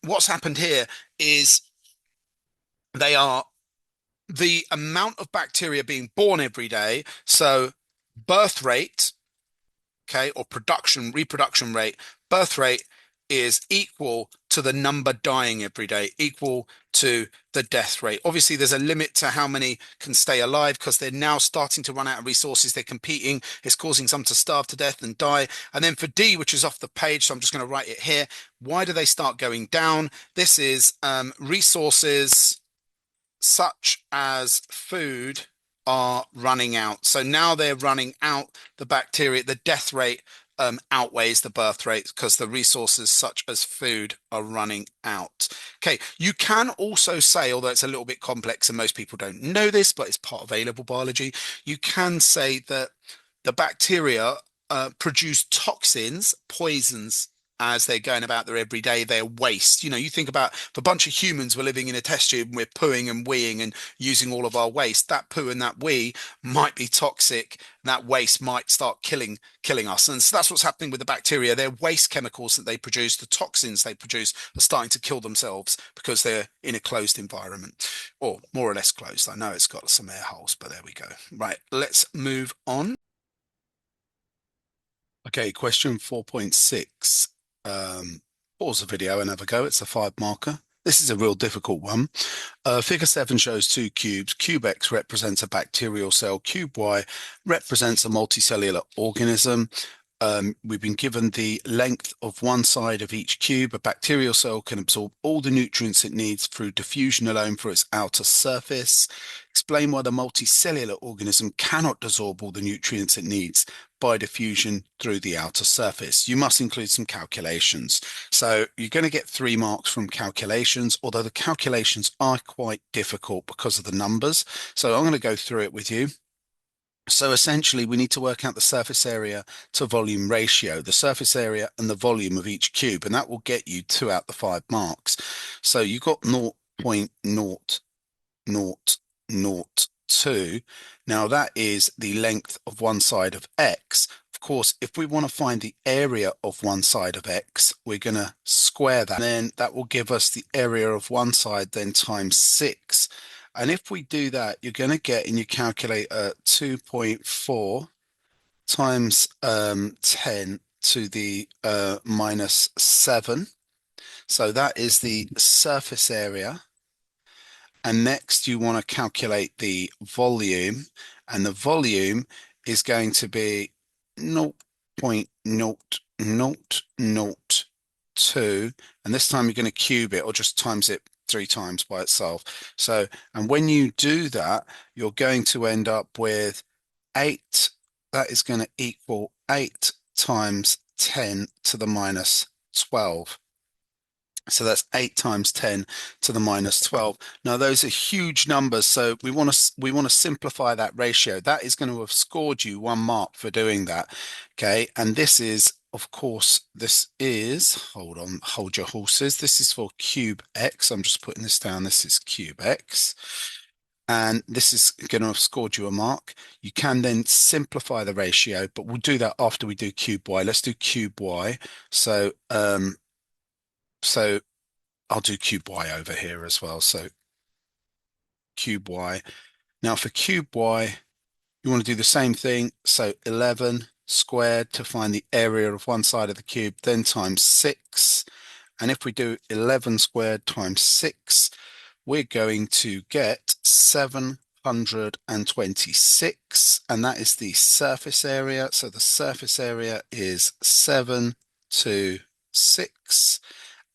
what's happened here is they are the amount of bacteria being born every day. So birth rate, okay, or reproduction rate, birth rate is equal to the number dying every day, equal to the death rate. Obviously, there's a limit to how many can stay alive because they're now starting to run out of resources. They're competing. It's causing some to starve to death and die. And then for D, which is off the page, so I'm just going to write it here. Why do they start going down? This is resources such as food are running out. So now they're running out the bacteria. The death rate outweighs the birth rate because the resources such as food are running out. Okay, you can also say, although it's a little bit complex and most people don't know this, but it's part of A-level biology, you can say that the bacteria produce toxins, poisons, as they're going about their everyday, their waste. You think about if a bunch of humans were living in a test tube and we're pooing and weeing and using all of our waste, that poo and that wee might be toxic. That waste might start killing us. And so that's what's happening with the bacteria. Their waste chemicals that they produce, the toxins they produce, are starting to kill themselves because they're in a closed environment, or more or less closed. I know it's got some air holes, but there we go. Right, let's move on. Okay, question 4.6. Pause the video and have a go. It's a 5 marker. This is a real difficult one. Figure 7 shows two cubes. Cube X represents a bacterial cell. Cube Y represents a multicellular organism. We've been given the length of one side of each cube. A bacterial cell can absorb all the nutrients it needs through diffusion alone for its outer surface. Explain why the multicellular organism cannot absorb all the nutrients it needs by diffusion through the outer surface. You must include some calculations. So you're going to get 3 marks from calculations, although the calculations are quite difficult because of the numbers. So I'm going to go through it with you. So essentially, we need to work out the surface area to volume ratio, the surface area and the volume of each cube, and that will get you 2 out of the 5 marks. So you got 0.0002. Now that is the length of one side of X. Of course, if we want to find the area of one side of X, we're going to square that. And then that will give us the area of one side then times 6. And if we do that, you're going to get in your calculator 2.4 times 10 to the minus 7. So that is the surface area. And next you want to calculate the volume. And the volume is going to be 0.0002. And this time you're going to cube it or just times it 3 times by itself. So, and when you do that, you're going to end up with 8. That is going to equal 8 times 10 to the minus 12. So that's 8 times 10 to the minus 12. Now those are huge numbers, so we want to simplify that ratio. That is going to have scored you 1 mark for doing that. Okay, and this is, of course, this is, hold on, hold your horses. This is for cube X. I'm just putting this down. This is cube X. And this is going to have scored you a mark. You can then simplify the ratio, but we'll do that after we do cube Y. Let's do cube Y. So I'll do cube Y over here as well. So cube Y. Now for cube Y, you want to do the same thing. So 11 squared to find the area of one side of the cube, then times 6. And if we do 11 squared times 6, we're going to get 726. And that is the surface area. So the surface area is 726.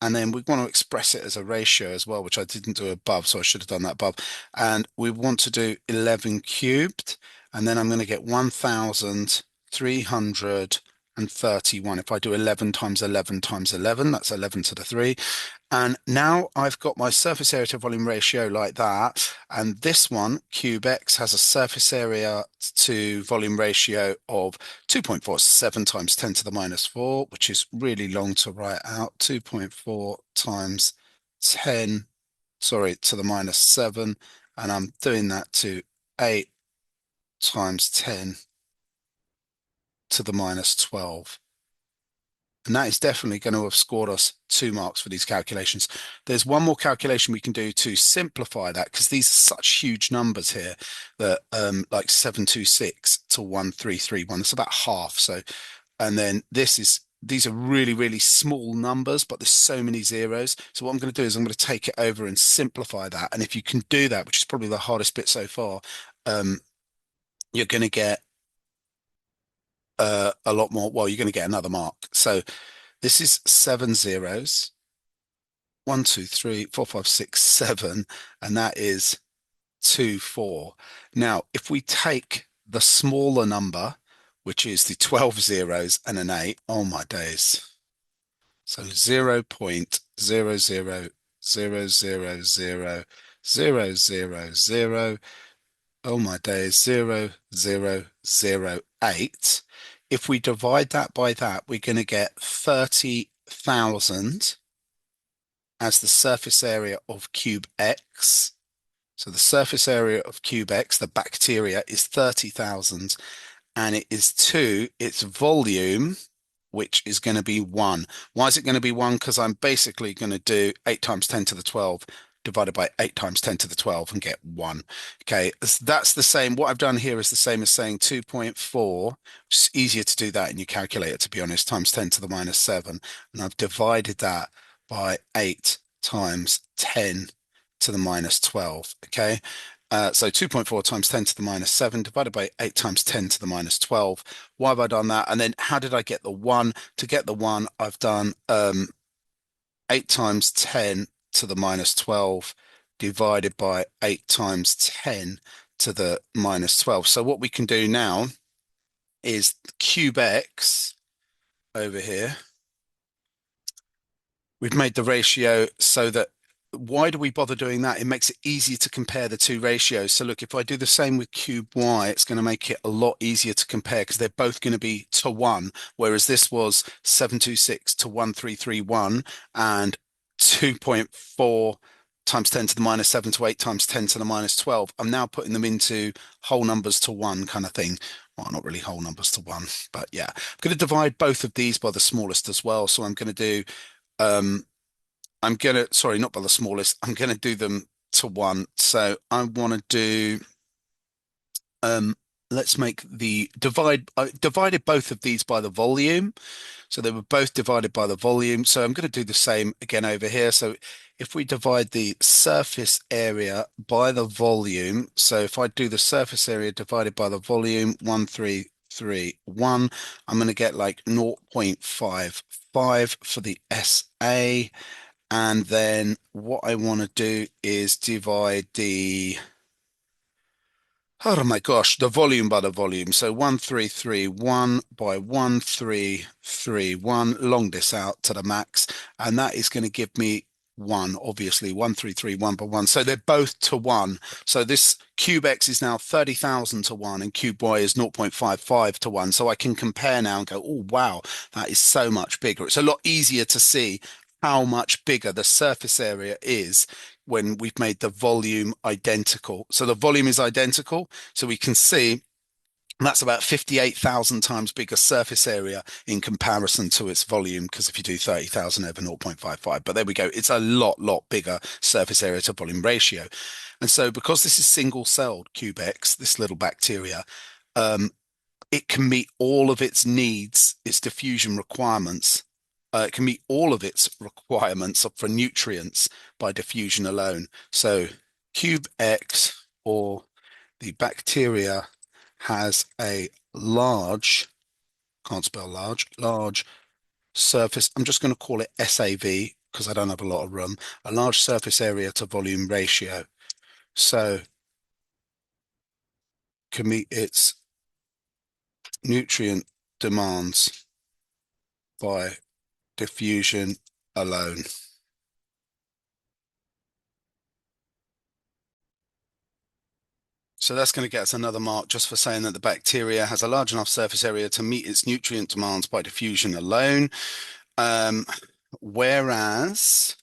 And then we want to express it as a ratio as well, which I didn't do above, so I should have done that above. And we want to do 11 cubed, and then I'm going to get 1,331. If I do 11 times 11 times 11, that's 11 to the 3. And now I've got my surface area to volume ratio like that. And this one, cube X, has a surface area to volume ratio of 2.47 times 10 to the minus 4, which is really long to write out. 2.4 times 10, sorry, to the minus 7. And I'm doing that to 8 times 10 to the minus 12. And that is definitely going to have scored us 2 marks for these calculations. There's one more calculation we can do to simplify that, because these are such huge numbers here that like 726 to 1331. That's about half. So, and then these are really, really small numbers, but there's so many zeros. So what I'm going to do is I'm going to take it over and simplify that. And if you can do that, which is probably the hardest bit so far, you're going to get a lot more. Well, you're going to get another mark. So this is 7 zeros. 1, 2, 3, 4, 5, 6, 7, and that is 2, 4. Now, if we take the smaller number, which is the 12 zeros and an 8, oh my days. So 0.00000000, oh my days, 0.0008. If we divide that by that, we're going to get 33 30,000 as the surface area of cube X. So the surface area of cube X, the bacteria, is 30,000, and it is to its volume, which is going to be 1. Why is it going to be 1? Because I'm basically going to do 8 times 10 to the 12 divided by 8 times 10 to the 12 and get 1. Okay, that's the same. What I've done here is the same as saying 2.4, which is easier to do that in your calculator, to be honest, times 10 to the minus 7. And I've divided that by 8 times 10 to the minus 12. Okay, so 2.4 times 10 to the minus 7 divided by 8 times 10 to the minus 12. Why have I done that? And then how did I get the 1? To get the 1, I've done 8 times 10 to the minus 12 divided by 8 times 10 to the minus 12. So what we can do now is cube X over here. We've made the ratio so that, why do we bother doing that? It makes it easier to compare the two ratios. So look, if I do the same with cube Y, it's going to make it a lot easier to compare because they're both going to be to 1, whereas this was 726 to 1331 and 2.4 times 10 to the minus 7 to 8 times 10 to the minus 12. I'm now putting them into whole numbers to 1 kind of thing. Well, not really whole numbers to 1, but yeah. I'm going to divide both of these by the smallest as well. So I'm going to do sorry, not by the smallest. I'm going to do them to 1. So I want to do, let's make the I divided both of these by the volume. So they were both divided by the volume. So I'm going to do the same again over here. So if we divide the surface area by the volume, so if I do the surface area divided by the volume, 1331, I'm going to get like 0.55 for the SA. And then what I want to do is divide the, oh my gosh, the volume by the volume. So 1331 by 1331, long this out to the max. And that is going to give me 1, obviously, 1331 by 1. So they're both to 1. So this cube X is now 30,000 to 1 and cube Y is 0.55 to 1. So I can compare now and go, oh, wow, that is so much bigger. It's a lot easier to see how much bigger the surface area is when we've made the volume identical. So the volume is identical, so we can see that's about 58,000 times bigger surface area in comparison to its volume, because if you do 30,000 over 0.55, but there we go, it's a lot bigger surface area to volume ratio. And so because this is single-celled cube X, this little bacteria, it can meet all of its needs, its diffusion requirements. It can meet all of its requirements for nutrients by diffusion alone. So cube X, or the bacteria, has a large, can't spell large surface. I'm just going to call it SAV because I don't have a lot of room. A large surface area to volume ratio. So can meet its nutrient demands by diffusion alone. So that's going to get us another mark just for saying that the bacteria has a large enough surface area to meet its nutrient demands by diffusion alone. Whereas,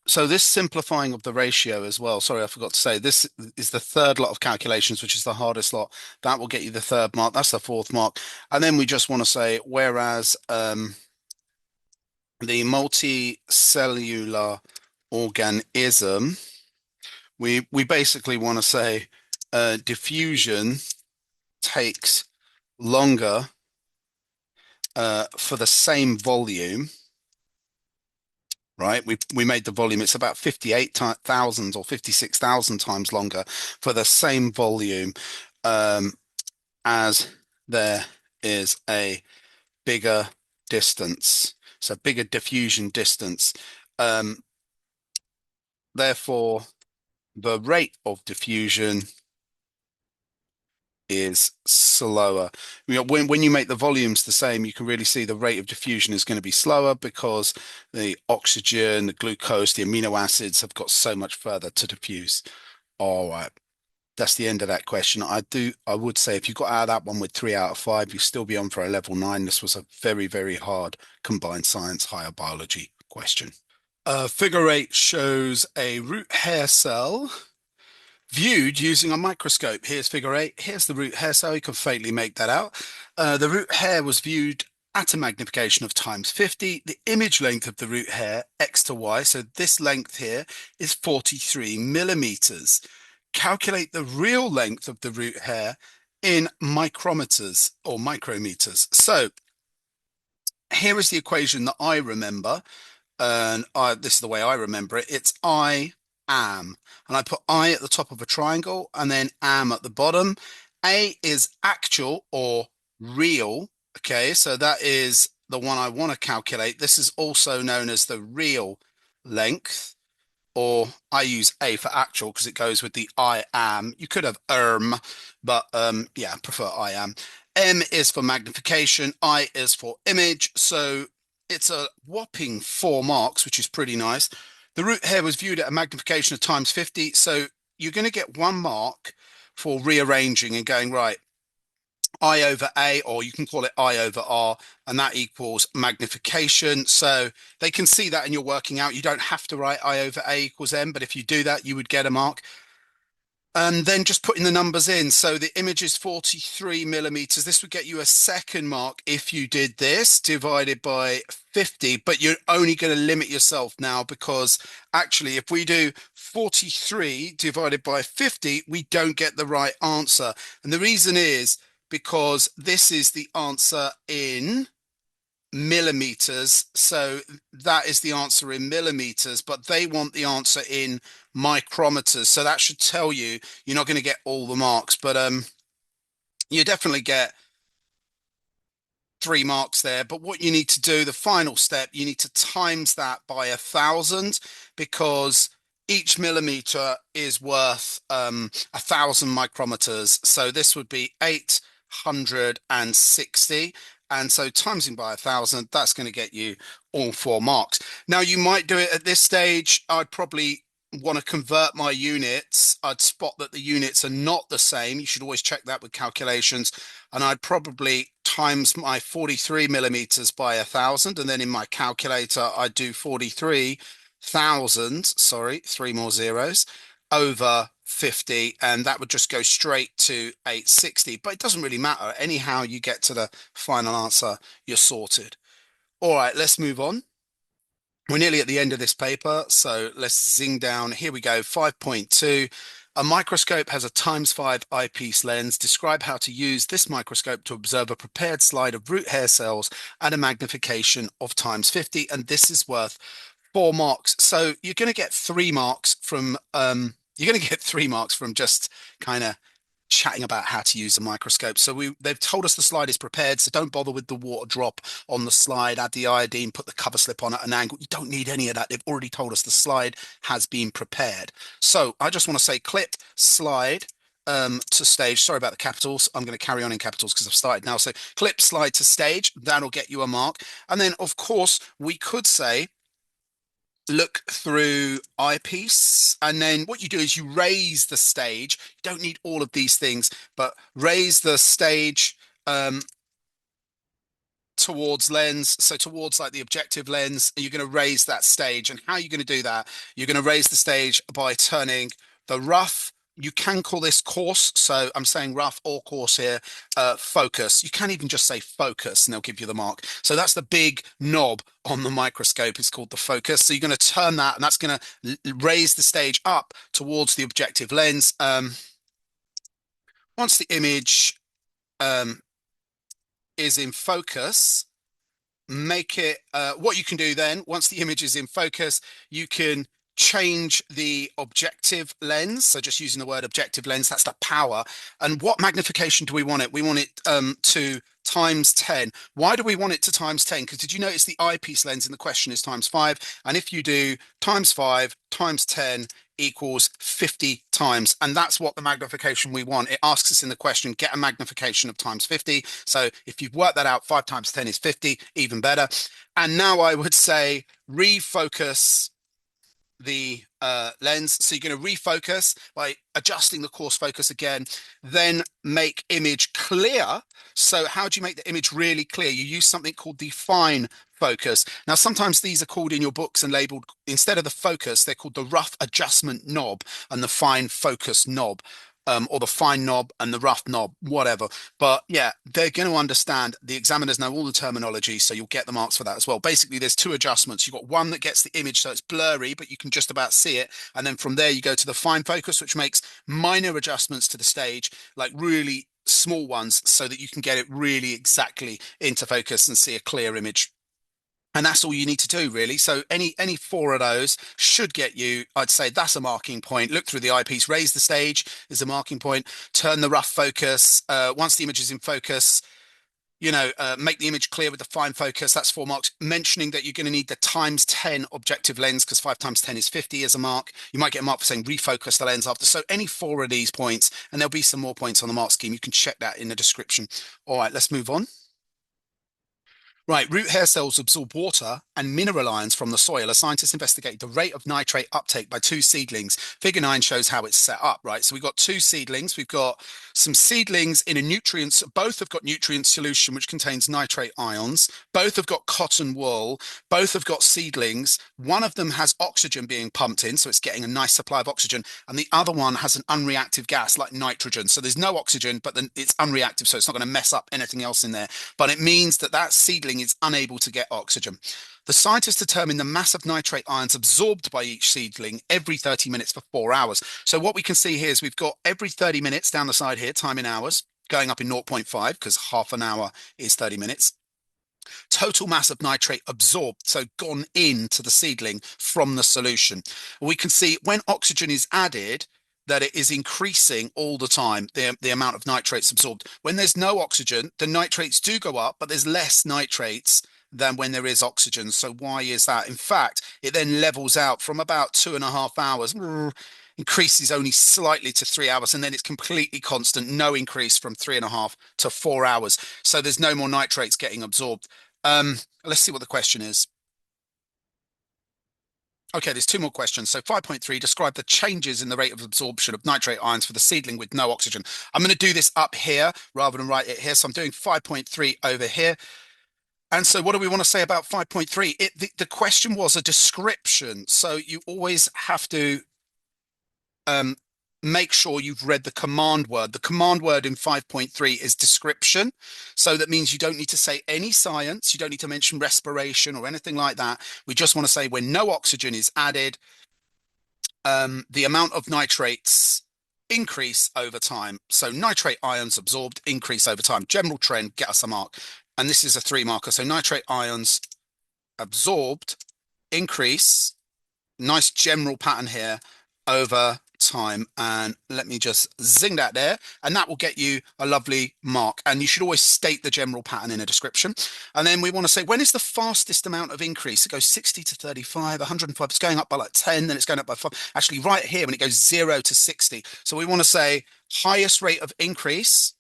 so this simplifying of the ratio as well, sorry, I forgot to say, this is the third lot of calculations, which is the hardest lot. That will get you the third mark. That's the fourth mark. And then we just want to say, whereas the multicellular organism, we basically want to say diffusion takes longer for the same volume, right? We made the volume, it's about 58,000 or 56,000 times longer for the same volume as there is a bigger distance, so bigger diffusion distance. Therefore, the rate of diffusion is slower. When you make the volumes the same, you can really see the rate of diffusion is going to be slower because the oxygen, the glucose, the amino acids have got so much further to diffuse. All right. That's the end of that question. I would say if you got out of that one with 3 out of 5, you'd still be on for a level 9. This was a very, very hard combined science, higher biology question. Figure 8 shows a root hair cell viewed using a microscope. Here's figure 8. Here's the root hair cell. You can faintly make that out. The root hair was viewed at a magnification of times 50. The image length of the root hair, X to Y, so this length here is 43 millimeters. Calculate the real length of the root hair in micrometers or micrometers. So here is the equation that I remember, and this is the way I remember it. It's I am, and I put I at the top of a triangle and then am at the bottom. A is actual or real. Okay, so that is the one I want to calculate. This is also known as the real length, or I use A for actual because it goes with the I am. You could have but yeah, I prefer I am. M is for magnification, I is for image. So it's a whopping 4 marks, which is pretty nice. The root hair was viewed at a magnification of times 50. So you're going to get 1 mark for rearranging and going, right, I over A, or you can call it I over R, and that equals magnification. So they can see that in your working out. You don't have to write I over A equals M, but if you do that, you would get a mark. And then just putting the numbers in. So the image is 43 millimeters. This would get you a 2nd mark if you did this divided by 50, but you're only going to limit yourself now because actually if we do 43 divided by 50, we don't get the right answer. And the reason is because this is the answer in millimeters. So that is the answer in millimeters, but they want the answer in micrometers. So that should tell you you're not going to get all the marks, but you definitely get 3 marks there. But what you need to do, the final step, you need to times that by 1,000 because each millimeter is worth 1,000 micrometers. So this would be 860. And so timesing by 1,000, that's going to get you all 4 marks. Now you might do it at this stage. I'd probably want to convert my units. I'd spot that the units are not the same. You should always check that with calculations. And I'd probably times my 43 millimeters by 1,000. And then in my calculator, I'd do 43,000, sorry, 3 more zeros, over 50, and that would just go straight to 860. But it doesn't really matter. Anyhow, you get to the final answer, you're sorted. All right, let's move on. We're nearly at the end of this paper, so let's zing down. Here we go, 5.2. A microscope has a ×5 eyepiece lens. Describe how to use this microscope to observe a prepared slide of root hair cells at a magnification of ×50, and this is worth 4 marks. So you're going to get 3 marks from just kind of chatting about how to use a microscope. So they've told us the slide is prepared, so don't bother with the water drop on the slide. Add the iodine, put the cover slip on at an angle. You don't need any of that. They've already told us the slide has been prepared. So I just want to say clip slide to stage. Sorry about the capitals. I'm going to carry on in capitals because I've started now. So clip slide to stage. That'll get you a mark. And then of course we could say look through eyepiece, and then what you do is you raise the stage. You don't need all of these things, but raise the stage towards lens, so towards like the objective lens. You're going to raise that stage. And how are you going to do that? You're going to raise the stage by turning the rough, you can call this coarse, so I'm saying rough or coarse here, focus. You can even just say focus and they'll give you the mark. So that's the big knob on the microscope. It's called the focus. So you're going to turn that, and that's going to raise the stage up towards the objective lens. Once the image is in focus, make it, what you can do then, once the image is in focus, you can change the objective lens. So just using the word objective lens, that's the power. And what magnification do we want it? We want it to ×10. Why do we want it to ×10? Because did you notice the eyepiece lens in the question is ×5? And if you do ×5 ×10 equals 50 times, and that's what the magnification we want. It asks us in the question, get a magnification of ×50. So if you've worked that out, 5 × 10 is 50, even better. And now I would say refocus the lens. So you're going to refocus by adjusting the coarse focus again, then make image clear. So how do you make the image really clear? You use something called the fine focus. Now, sometimes these are called in your books and labeled, instead of the focus, they're called the rough adjustment knob and the fine focus knob. Or the fine knob and the rough knob, whatever. But yeah, they're going to understand. The examiners know all the terminology, so you'll get the marks for that as well. Basically, there's two adjustments. You've got one that gets the image so it's blurry, but you can just about see it. And then from there, you go to the fine focus, which makes minor adjustments to the stage, like really small ones, so that you can get it really exactly into focus and see a clear image. And that's all you need to do, really. So any four of those should get you, I'd say that's a marking point. Look through the eyepiece, raise the stage is a marking point. Turn the rough focus. Once the image is in focus, make the image clear with the fine focus. That's 4 marks. Mentioning that you're going to need the times 10 objective lens, because 5 times 10 is 50 as a mark. You might get a mark for saying refocus the lens after. So any four of these points, and there'll be some more points on the mark scheme. You can check that in the description. All right, let's move on. Right, root hair cells absorb water and mineral ions from the soil. A scientist investigated the rate of nitrate uptake by two seedlings. Figure 9 shows how it's set up, right? So we've got two seedlings. We've got some seedlings in a nutrients. Both have got nutrient solution, which contains nitrate ions. Both have got cotton wool. Both have got seedlings. One of them has oxygen being pumped in, so it's getting a nice supply of oxygen. And the other one has an unreactive gas like nitrogen. So there's no oxygen, but then it's unreactive, so it's not going to mess up anything else in there. But it means that that seedling is unable to get oxygen. The scientists determined the mass of nitrate ions absorbed by each seedling every 30 minutes for 4 hours. So what we can see here is we've got every 30 minutes down the side here, time in hours, going up in 0.5 because half an hour is 30 minutes. Total mass of nitrate absorbed, so gone into the seedling from the solution. We can see when oxygen is added, that it is increasing all the time, the amount of nitrates absorbed. When there's no oxygen, the nitrates do go up, but there's less nitrates than when there is oxygen. So why is that? In fact, it then levels out from about 2.5 hours, increases only slightly to 3 hours, and then it's completely constant, no increase from 3.5 to 4 hours. So there's no more nitrates getting absorbed. Let's see what the question is. Okay, there's two more questions. So 5.3, describe the changes in the rate of absorption of nitrate ions for the seedling with no oxygen. I'm going to do this up here rather than write it here. So I'm doing 5.3 over here. And so what do we want to say about 5.3? The question was a description. So you always have to um, make sure you've read the command word. The command word in 5.3 is description. So that means you don't need to say any science. You don't need to mention respiration or anything like that. We just want to say when no oxygen is added, the amount of nitrates increase over time. So nitrate ions absorbed increase over time. General trend, get us a mark. And this is a 3 marker. So nitrate ions absorbed increase. Nice general pattern here over time. And let me just zing that there, and that will get you a lovely mark. And you should always state the general pattern in a description. And then we want to say, when is the fastest amount of increase? It goes 60 to 35, 105, it's going up by like 10, then it's going up by 5. Actually, right here, when it goes 0 to 60. So we want to say highest rate of increase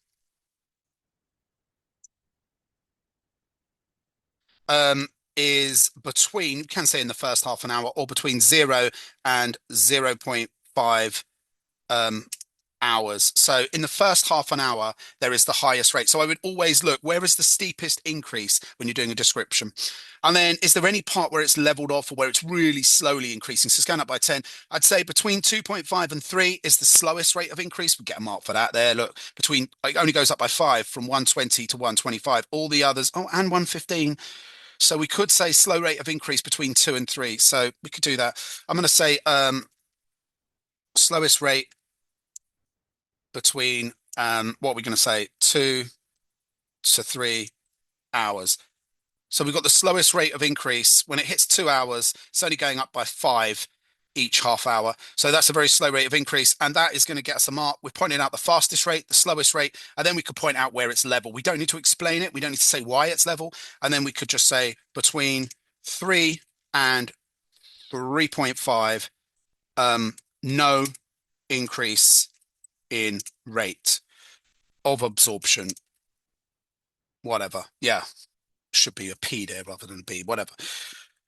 is between, you can say in the first half an hour, or between 0 and 0.5 hours. So in the first half an hour, there is the highest rate. So I would always look, where is the steepest increase when you're doing a description? And then is there any part where it's leveled off or where it's really slowly increasing? So it's going up by 10. I'd say between 2.5 and 3 is the slowest rate of increase. We get a mark for that there. Look, it only goes up by 5 from 120 to 125. All the others, oh, and 115. So we could say slow rate of increase between 2 and 3. So we could do that. I'm going to say slowest rate between, what are we going to say, 2 to 3 hours. So we've got the slowest rate of increase. When it hits 2 hours, it's only going up by 5 each half hour. So that's a very slow rate of increase. And that is going to get us a mark. We're pointing out the fastest rate, the slowest rate, and then we could point out where it's level. We don't need to explain it. We don't need to say why it's level. And then we could just say between 3 and 3.5, no increase in rate of absorption. Whatever. Yeah. Should be a P there rather than a B, whatever.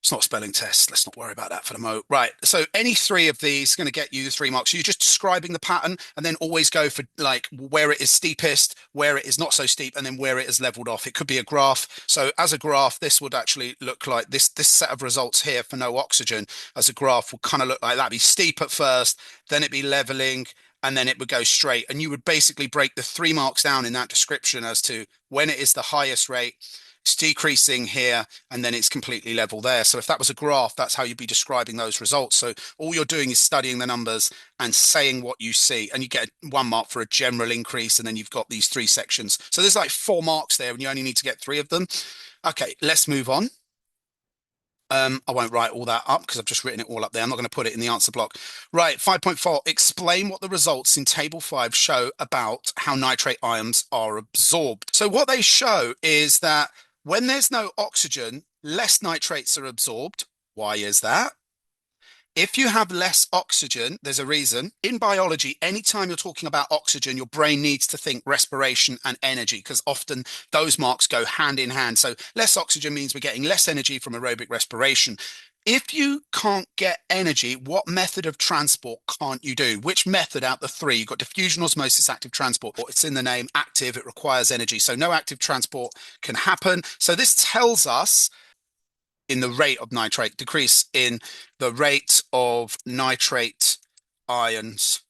It's not a spelling test. Let's not worry about that for the moment. Right. So any three of these are going to get you the 3 marks. So you're just describing the pattern and then always go for like where it is steepest, where it is not so steep, and then where it is leveled off. It could be a graph. So as a graph, this would actually look like this set of results here for no oxygen as a graph will kind of look like that. It'd be steep at first, then it'd be leveling, and then it would go straight. And you would basically break the 3 marks down in that description as to when it is the highest rate, it's decreasing here, and then it's completely level there. So if that was a graph, that's how you'd be describing those results. So all you're doing is studying the numbers and saying what you see, and you get 1 mark for a general increase, and then you've got these 3 sections. So there's like 4 marks there, and you only need to get 3 of them. Okay, let's move on. I won't write all that up because I've just written it all up there. I'm not going to put it in the answer block. Right, 5.4, explain what the results in table 5 show about how nitrate ions are absorbed. So what they show is that when there's no oxygen, less nitrates are absorbed. Why is that? If you have less oxygen, there's a reason. In biology, anytime you're talking about oxygen, your brain needs to think respiration and energy because often those marks go hand in hand. So less oxygen means we're getting less energy from aerobic respiration. If you can't get energy, what method of transport can't you do? Which method out the 3? You've got diffusion, osmosis, active transport. It's in the name active, it requires energy. So no active transport can happen. So this tells us in the rate of nitrate, decrease in the rate of nitrate ions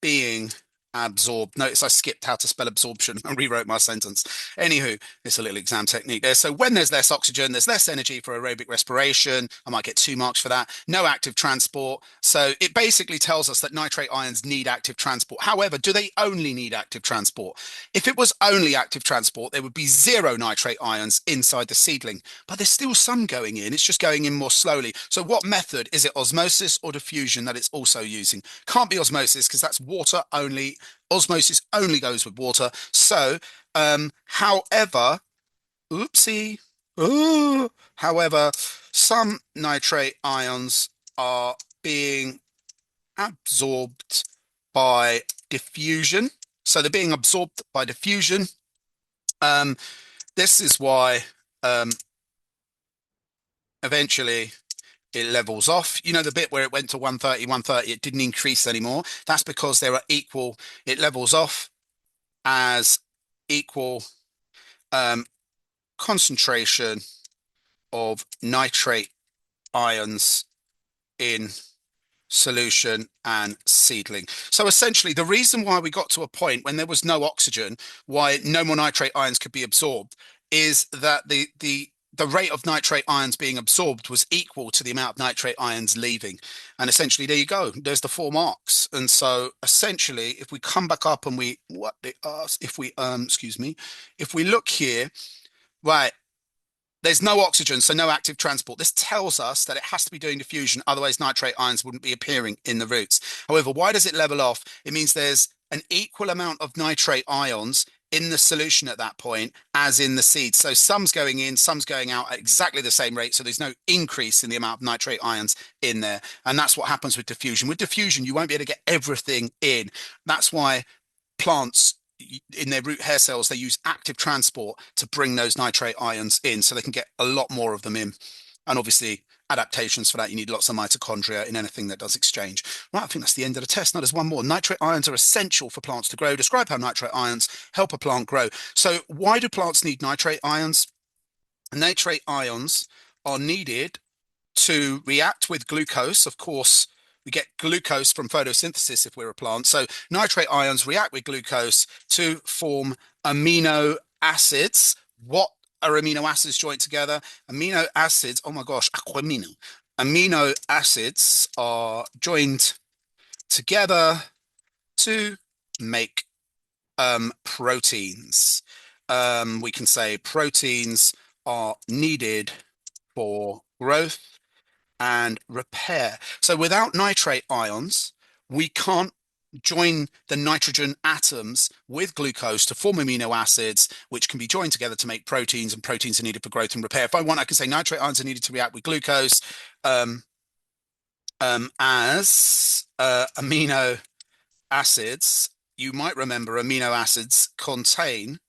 being absorbed. Notice I skipped how to spell absorption and rewrote my sentence. Anywho, it's a little exam technique there. So when there's less oxygen, there's less energy for aerobic respiration. I might get 2 marks for that. No active transport. So it basically tells us that nitrate ions need active transport. However, do they only need active transport? If it was only active transport, there would be 0 nitrate ions inside the seedling, but there's still some going in. It's just going in more slowly. So what method? Is it osmosis or diffusion that it's also using? Can't be osmosis because that's water only. Osmosis only goes with water. So, however, oopsie, however, some nitrate ions are being absorbed by diffusion. So they're being absorbed by diffusion. This is why eventually it levels off. You know, the bit where it went to 130, 130, it didn't increase anymore. That's because there are equal, it levels off as equal concentration of nitrate ions in solution and seedling. So essentially, the reason why we got to a point when there was no oxygen, why no more nitrate ions could be absorbed, is that the rate of nitrate ions being absorbed was equal to the amount of nitrate ions leaving. And essentially, there you go. There's the 4 marks. And so essentially, if we come back up and we, what they ask, if we, excuse me, if we look here, right, there's no oxygen, so no active transport. This tells us that it has to be doing diffusion, otherwise nitrate ions wouldn't be appearing in the roots. However, why does it level off? It means there's an equal amount of nitrate ions in the solution at that point as in the seed. So some's going in, some's going out at exactly the same rate. So there's no increase in the amount of nitrate ions in there. And that's what happens with diffusion. With diffusion, you won't be able to get everything in. That's why plants in their root hair cells, they use active transport to bring those nitrate ions in so they can get a lot more of them in. And obviously adaptations for that, you need lots of mitochondria in anything that does exchange. Right, I think that's the end of the test. Now there's one more. Nitrate ions are essential for plants to grow. Describe how nitrate ions help a plant grow. So why do plants need nitrate ions? Nitrate ions are needed to react with glucose. Of course, we get glucose from photosynthesis if we're a plant. So nitrate ions react with glucose to form amino acids. What are amino acids joined together? Amino acids, oh my gosh, amino. Amino acids are joined together to make proteins. We can say proteins are needed for growth and repair. So without nitrate ions, we can't join the nitrogen atoms with glucose to form amino acids, which can be joined together to make proteins, and proteins are needed for growth and repair. If I want, I can say nitrate ions are needed to react with glucose as amino acids. You might remember amino acids contain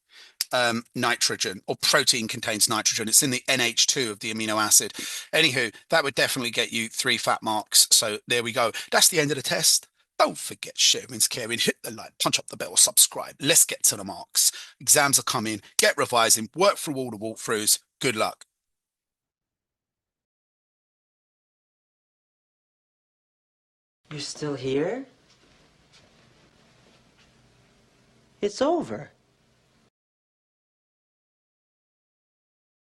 nitrogen, or protein contains nitrogen. It's in the NH2 of the amino acid. Anywho, that would definitely get you 3 fat marks. So there we go. That's the end of the test. Don't forget sharing's caring. Hit the like, punch up the bell, subscribe. Let's get to the marks. Exams are coming. Get revising. Work through all the walkthroughs. Good luck. You're still here? It's over.